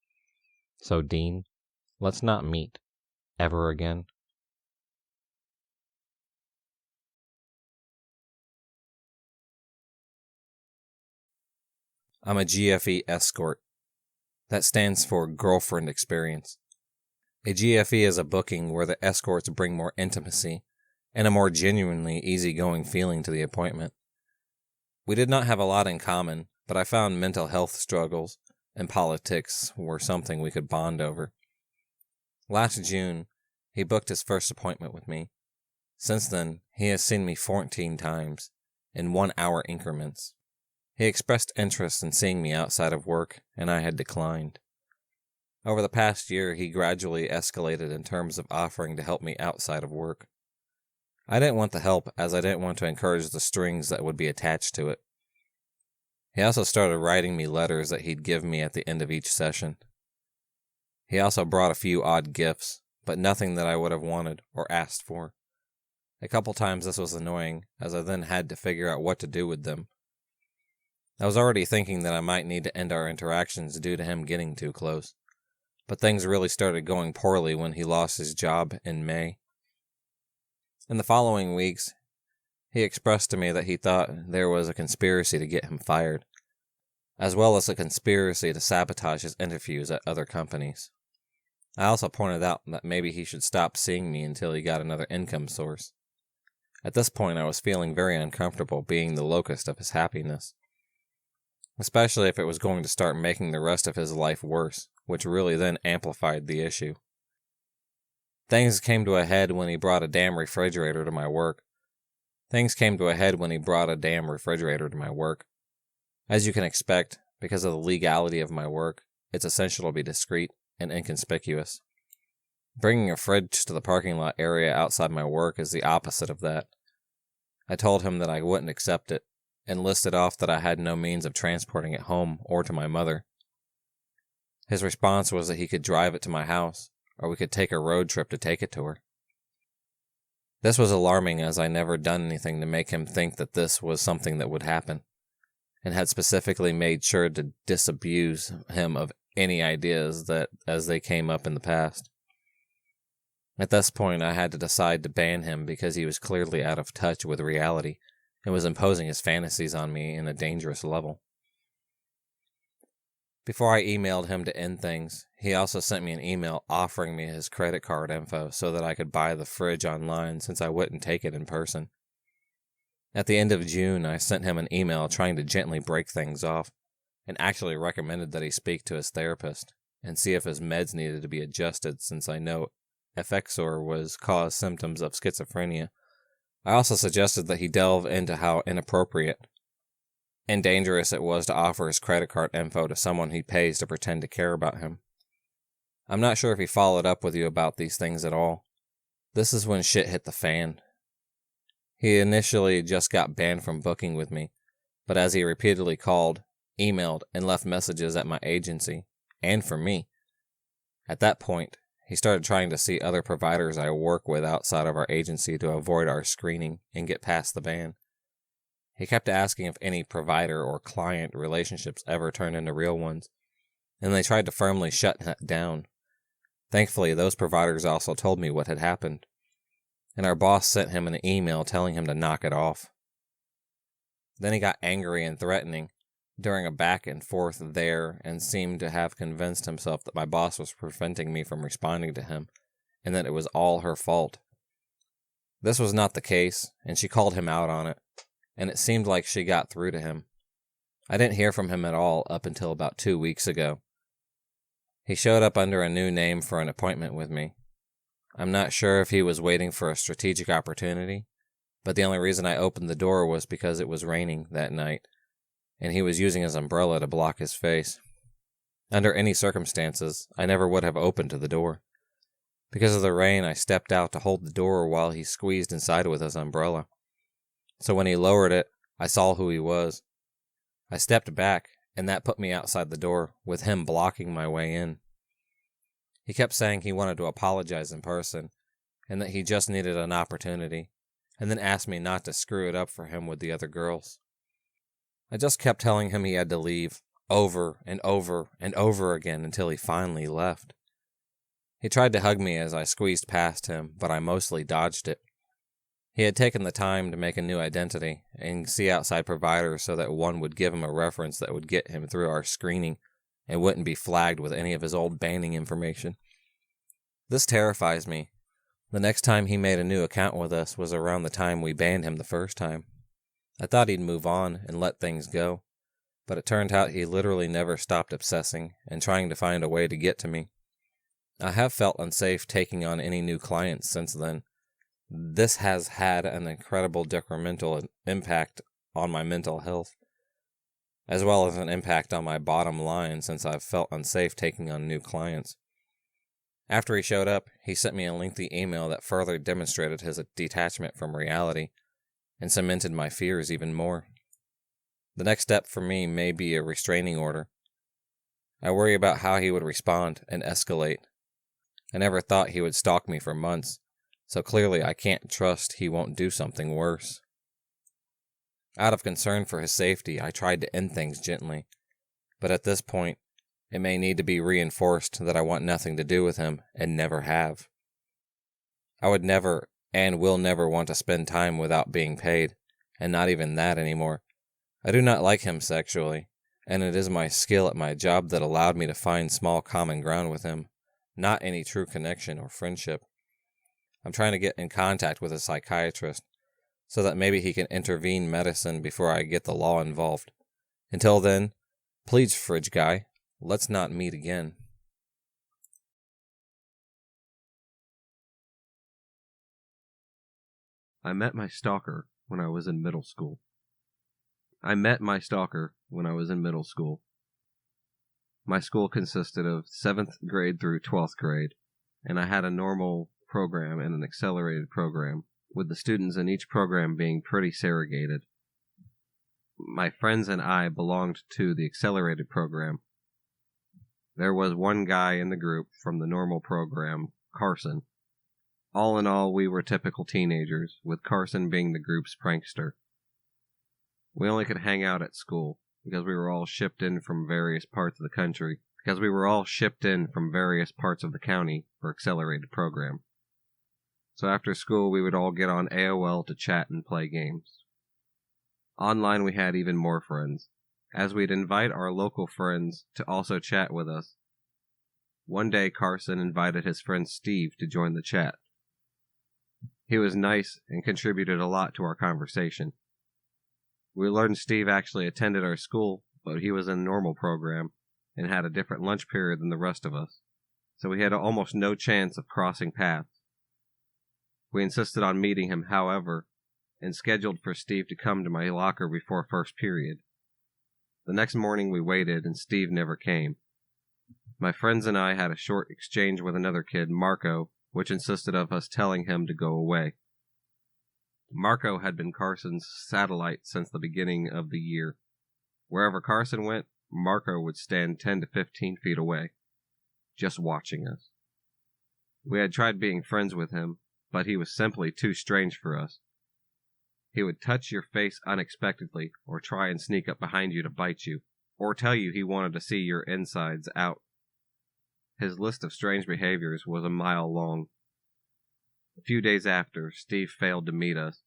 So Dean, let's not meet ever again. I'm a GFE escort. That stands for Girlfriend Experience. A GFE is a booking where the escorts bring more intimacy and a more genuinely easygoing feeling to the appointment. We did not have a lot in common, but I found mental health struggles and politics were something we could bond over. Last June, he booked his first appointment with me. Since then, he has seen me 14 times, in 1-hour increments. He expressed interest in seeing me outside of work, and I had declined. Over the past year, he gradually escalated in terms of offering to help me outside of work. I didn't want the help as I didn't want to encourage the strings that would be attached to it. He also started writing me letters that he'd give me at the end of each session. He also brought a few odd gifts, but nothing that I would have wanted or asked for. A couple times this was annoying, as I then had to figure out what to do with them. I was already thinking that I might need to end our interactions due to him getting too close, but things really started going poorly when he lost his job in May. In the following weeks, he expressed to me that he thought there was a conspiracy to get him fired, as well as a conspiracy to sabotage his interviews at other companies. I also pointed out that maybe he should stop seeing me until he got another income source. At this point, I was feeling very uncomfortable being the locus of his happiness, especially if it was going to start making the rest of his life worse, which really then amplified the issue. Things came to a head when he brought a damn refrigerator to my work. As you can expect, because of the legality of my work, it's essential to be discreet and inconspicuous. Bringing a fridge to the parking lot area outside my work is the opposite of that. I told him that I wouldn't accept it, and listed off that I had no means of transporting it home or to my mother. His response was that he could drive it to my house, or we could take a road trip to take it to her. This was alarming, as I never done anything to make him think that this was something that would happen, and had specifically made sure to disabuse him of any ideas that as they came up in the past. At this point, I had to decide to ban him because he was clearly out of touch with reality and was imposing his fantasies on me in a dangerous level. Before I emailed him to end things, he also sent me an email offering me his credit card info so that I could buy the fridge online since I wouldn't take it in person. At the end of June, I sent him an email trying to gently break things off, and actually recommended that he speak to his therapist and see if his meds needed to be adjusted, since I know Effexor was cause symptoms of schizophrenia. I also suggested that he delve into how inappropriate and dangerous it was to offer his credit card info to someone he pays to pretend to care about him. I'm not sure if he followed up with you about these things at all. This is when shit hit the fan. He initially just got banned from booking with me, but as he repeatedly called, emailed, and left messages at my agency, and for me, at that point, he started trying to see other providers I work with outside of our agency to avoid our screening and get past the ban. He kept asking if any provider or client relationships ever turned into real ones, and they tried to firmly shut that down. Thankfully, those providers also told me what had happened, and our boss sent him an email telling him to knock it off. Then he got angry and threatening during a back and forth there, and seemed to have convinced himself that my boss was preventing me from responding to him, and that it was all her fault. This was not the case, and she called him out on it, and it seemed like she got through to him. I didn't hear from him at all up until about 2 weeks ago. He showed up under a new name for an appointment with me. I'm not sure if he was waiting for a strategic opportunity, but the only reason I opened the door was because it was raining that night, and he was using his umbrella to block his face. Under any circumstances, I never would have opened to the door. Because of the rain, I stepped out to hold the door while he squeezed inside with his umbrella. So when he lowered it, I saw who he was. I stepped back, and that put me outside the door, with him blocking my way in. He kept saying he wanted to apologize in person, and that he just needed an opportunity, and then asked me not to screw it up for him with the other girls. I just kept telling him he had to leave, over and over and over again, until he finally left. He tried to hug me as I squeezed past him, but I mostly dodged it. He had taken the time to make a new identity and see outside providers so that one would give him a reference that would get him through our screening and wouldn't be flagged with any of his old banning information. This terrifies me. The next time he made a new account with us was around the time we banned him the first time. I thought he'd move on and let things go, but it turned out he literally never stopped obsessing and trying to find a way to get to me. I have felt unsafe taking on any new clients since then. This has had an incredible detrimental impact on my mental health, as well as an impact on my bottom line since I've felt unsafe taking on new clients. After he showed up, he sent me a lengthy email that further demonstrated his detachment from reality and cemented my fears even more. The next step for me may be a restraining order. I worry about how he would respond and escalate. I never thought he would stalk me for months, so clearly I can't trust he won't do something worse. Out of concern for his safety, I tried to end things gently, but at this point, it may need to be reinforced that I want nothing to do with him and never have. I would never and will never want to spend time without being paid, and not even that anymore. I do not like him sexually, and it is my skill at my job that allowed me to find small common ground with him, not any true connection or friendship. I'm trying to get in contact with a psychiatrist so that maybe he can intervene medicine before I get the law involved. Until then, please, fridge guy, let's not meet again. I met my stalker when I was in middle school. My school consisted of 7th grade through 12th grade, and I had a normal program and an accelerated program, with the students in each program being pretty segregated. My friends and I belonged to the accelerated program. There was one guy in the group from the normal program, Carson. All in all, we were typical teenagers, with Carson being the group's prankster. We only could hang out at school because we were all shipped in from various parts of the country, county for accelerated program. So after school, we would all get on AOL to chat and play games. Online, we had even more friends, as we'd invite our local friends to also chat with us. One day, Carson invited his friend Steve to join the chat. He was nice and contributed a lot to our conversation. We learned Steve actually attended our school, but he was in the normal program and had a different lunch period than the rest of us, so we had almost no chance of crossing paths. We insisted on meeting him, however, and scheduled for Steve to come to my locker before first period. The next morning we waited, and Steve never came. My friends and I had a short exchange with another kid, Marco, which insisted of us telling him to go away. Marco had been Carson's satellite since the beginning of the year. Wherever Carson went, Marco would stand 10 to 15 feet away, just watching us. We had tried being friends with him, but he was simply too strange for us. He would touch your face unexpectedly, or try and sneak up behind you to bite you, or tell you he wanted to see your insides out. His list of strange behaviors was a mile long. A few days after, Steve failed to meet us.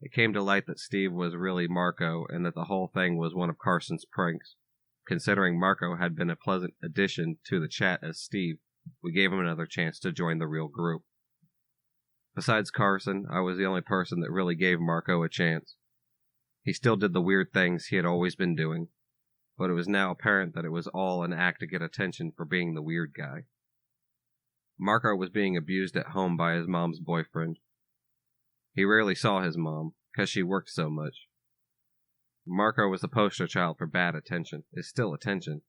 It came to light that Steve was really Marco, and that the whole thing was one of Carson's pranks. Considering Marco had been a pleasant addition to the chat as Steve, we gave him another chance to join the real group. Besides Carson, I was the only person that really gave Marco a chance. He still did the weird things he had always been doing, but it was now apparent that it was all an act to get attention for being the weird guy. Marco was being abused at home by his mom's boyfriend. He rarely saw his mom, because she worked so much. Marco was the poster child for bad attention, is still attention.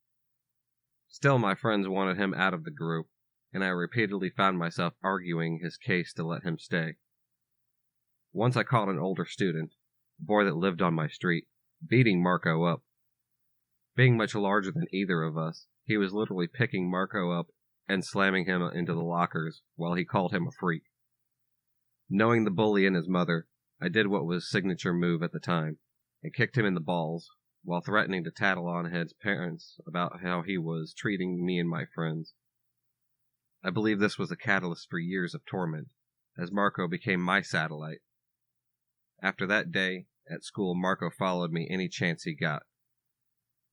Still, my friends wanted him out of the group, and I repeatedly found myself arguing his case to let him stay. Once I caught an older student, a boy that lived on my street, beating Marco up. Being much larger than either of us, he was literally picking Marco up and slamming him into the lockers while he called him a freak. Knowing the bully and his mother, I did what was signature move at the time, and kicked him in the balls, while threatening to tattle on his parents about how he was treating me and my friends. I believe this was a catalyst for years of torment, as Marco became my satellite. After that day, at school, Marco followed me any chance he got.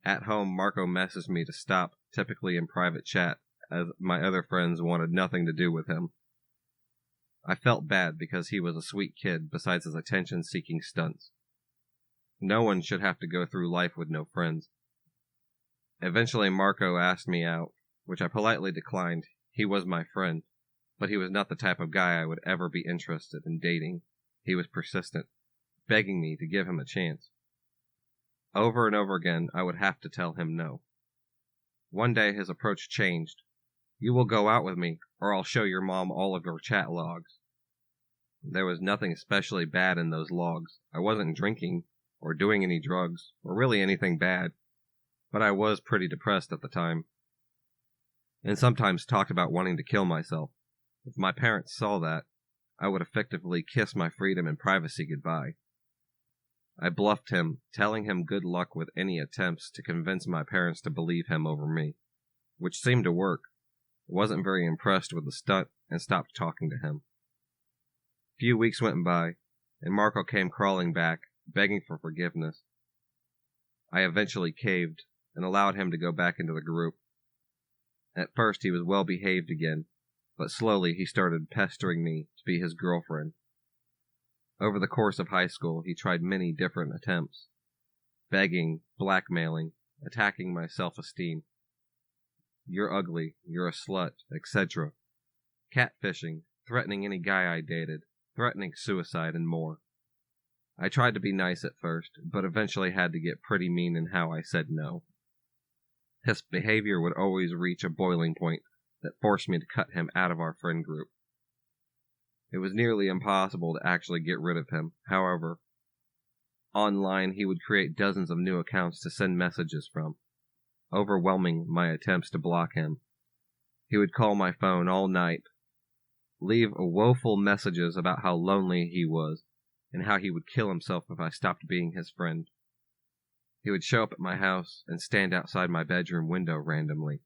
At home, Marco messaged me to stop, typically in private chat, as my other friends wanted nothing to do with him. I felt bad because he was a sweet kid besides his attention-seeking stunts. No one should have to go through life with no friends. Eventually, Marco asked me out, which I politely declined. He was my friend, but he was not the type of guy I would ever be interested in dating. He was persistent, begging me to give him a chance. Over and over again, I would have to tell him no. One day, his approach changed. "You will go out with me, or I'll show your mom all of your chat logs." There was nothing especially bad in those logs. I wasn't drinking, or doing any drugs, or really anything bad, but I was pretty depressed at the time, and sometimes talked about wanting to kill myself. If my parents saw that, I would effectively kiss my freedom and privacy goodbye. I bluffed him, telling him good luck with any attempts to convince my parents to believe him over me, which seemed to work. I wasn't very impressed with the stunt and stopped talking to him. A few weeks went by, and Marco came crawling back, begging for forgiveness. I eventually caved and allowed him to go back into the group. At first he was well behaved again, but slowly he started pestering me to be his girlfriend. Over the course of high school, he tried many different attempts. Begging, blackmailing, attacking my self-esteem. "You're ugly, you're a slut," etc. Catfishing, threatening any guy I dated, threatening suicide, and more. I tried to be nice at first, but eventually had to get pretty mean in how I said no. His behavior would always reach a boiling point that forced me to cut him out of our friend group. It was nearly impossible to actually get rid of him, however. Online, he would create dozens of new accounts to send messages from, overwhelming my attempts to block him. He would call my phone all night, leave woeful messages about how lonely he was, and how he would kill himself if I stopped being his friend. He would show up at my house and stand outside my bedroom window randomly.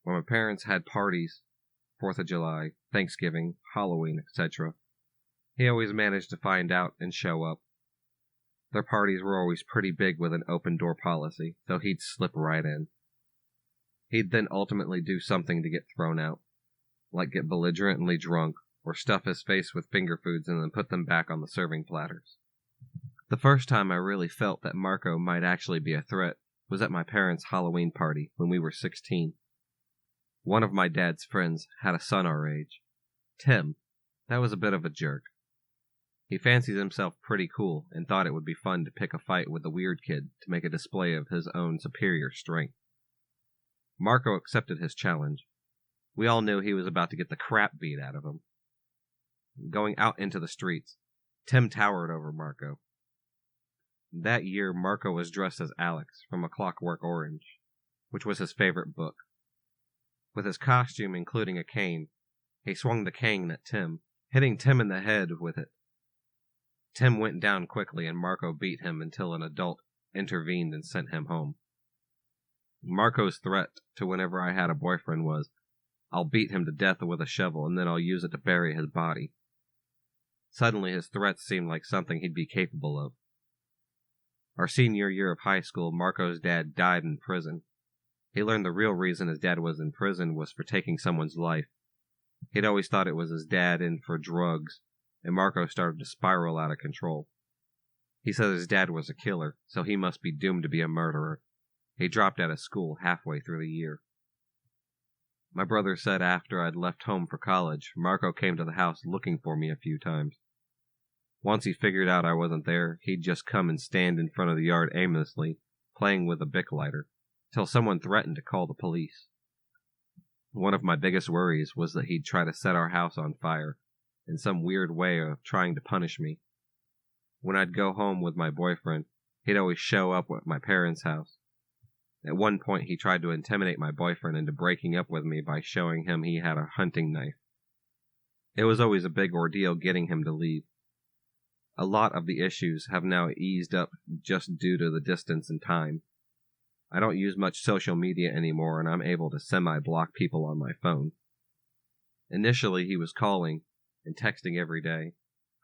When my parents had parties, 4th of July, Thanksgiving, Halloween, etc., he always managed to find out and show up. Their parties were always pretty big with an open door policy, so he'd slip right in. He'd then ultimately do something to get thrown out, like get belligerently drunk, or stuff his face with finger foods and then put them back on the serving platters. The first time I really felt that Marco might actually be a threat was at my parents' Halloween party when we were 16. One of my dad's friends had a son our age. Tim. That was a bit of a jerk. He fancies himself pretty cool and thought it would be fun to pick a fight with the weird kid to make a display of his own superior strength. Marco accepted his challenge. We all knew he was about to get the crap beat out of him. Going out into the streets, Tim towered over Marco. That year, Marco was dressed as Alex from A Clockwork Orange, which was his favorite book. With his costume including a cane, he swung the cane at Tim, hitting Tim in the head with it. Tim went down quickly and Marco beat him until an adult intervened and sent him home. Marco's threat to whenever I had a boyfriend was, I'll beat him to death with a shovel and then I'll use it to bury his body. Suddenly his threats seemed like something he'd be capable of. Our senior year of high school, Marco's dad died in prison. He learned the real reason his dad was in prison was for taking someone's life. He'd always thought it was his dad in for drugs, and Marco started to spiral out of control. He said his dad was a killer, so he must be doomed to be a murderer. He dropped out of school halfway through the year. My brother said after I'd left home for college, Marco came to the house looking for me a few times. Once he figured out I wasn't there, he'd just come and stand in front of the yard aimlessly, playing with a Bic lighter, till someone threatened to call the police. One of my biggest worries was that he'd try to set our house on fire, in some weird way of trying to punish me. When I'd go home with my boyfriend, he'd always show up at my parents' house. At one point he tried to intimidate my boyfriend into breaking up with me by showing him he had a hunting knife. It was always a big ordeal getting him to leave. A lot of the issues have now eased up just due to the distance and time. I don't use much social media anymore and I'm able to semi-block people on my phone. Initially he was calling and texting every day,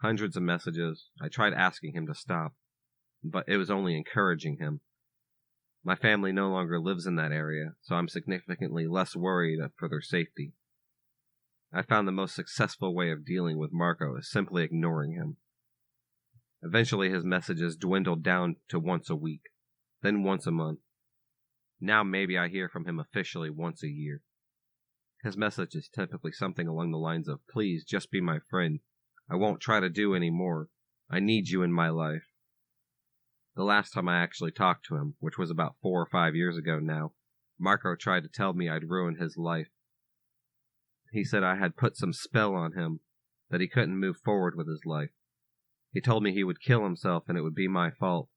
hundreds of messages. I tried asking him to stop, but it was only encouraging him. My family no longer lives in that area, so I'm significantly less worried for their safety. I found the most successful way of dealing with Marco is simply ignoring him. Eventually his messages dwindled down to once a week, then once a month. Now maybe I hear from him officially once a year. His message is typically something along the lines of, "Please, just be my friend. I won't try to do any more. I need you in my life." The last time I actually talked to him, which was about 4 or 5 years ago now, Marco tried to tell me I'd ruined his life. He said I had put some spell on him, that he couldn't move forward with his life. He told me he would kill himself and it would be my fault.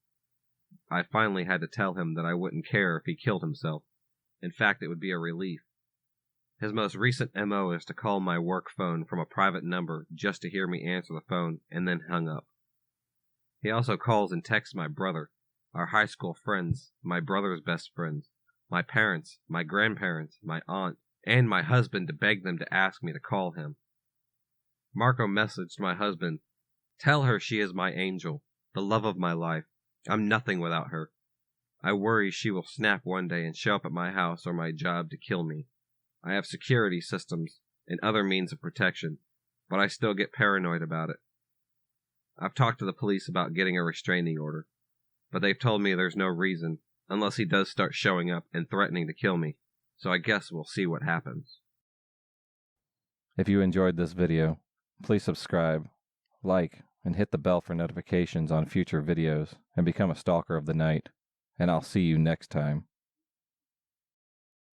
I finally had to tell him that I wouldn't care if he killed himself. In fact, it would be a relief. His most recent MO is to call my work phone from a private number just to hear me answer the phone and then hung up. He also calls and texts my brother, our high school friends, my brother's best friends, my parents, my grandparents, my aunt, and my husband to beg them to ask me to call him. Marco messaged my husband, "Tell her she is my angel, the love of my life. I'm nothing without her. I worry she will snap one day and show up at my house or my job to kill me. I have security systems and other means of protection, but I still get paranoid about it. I've talked to the police about getting a restraining order, but they've told me there's no reason, unless he does start showing up and threatening to kill me, so I guess we'll see what happens." If you enjoyed this video, please subscribe, like, and hit the bell for notifications on future videos, and become a Stalker of the Night, and I'll see you next time.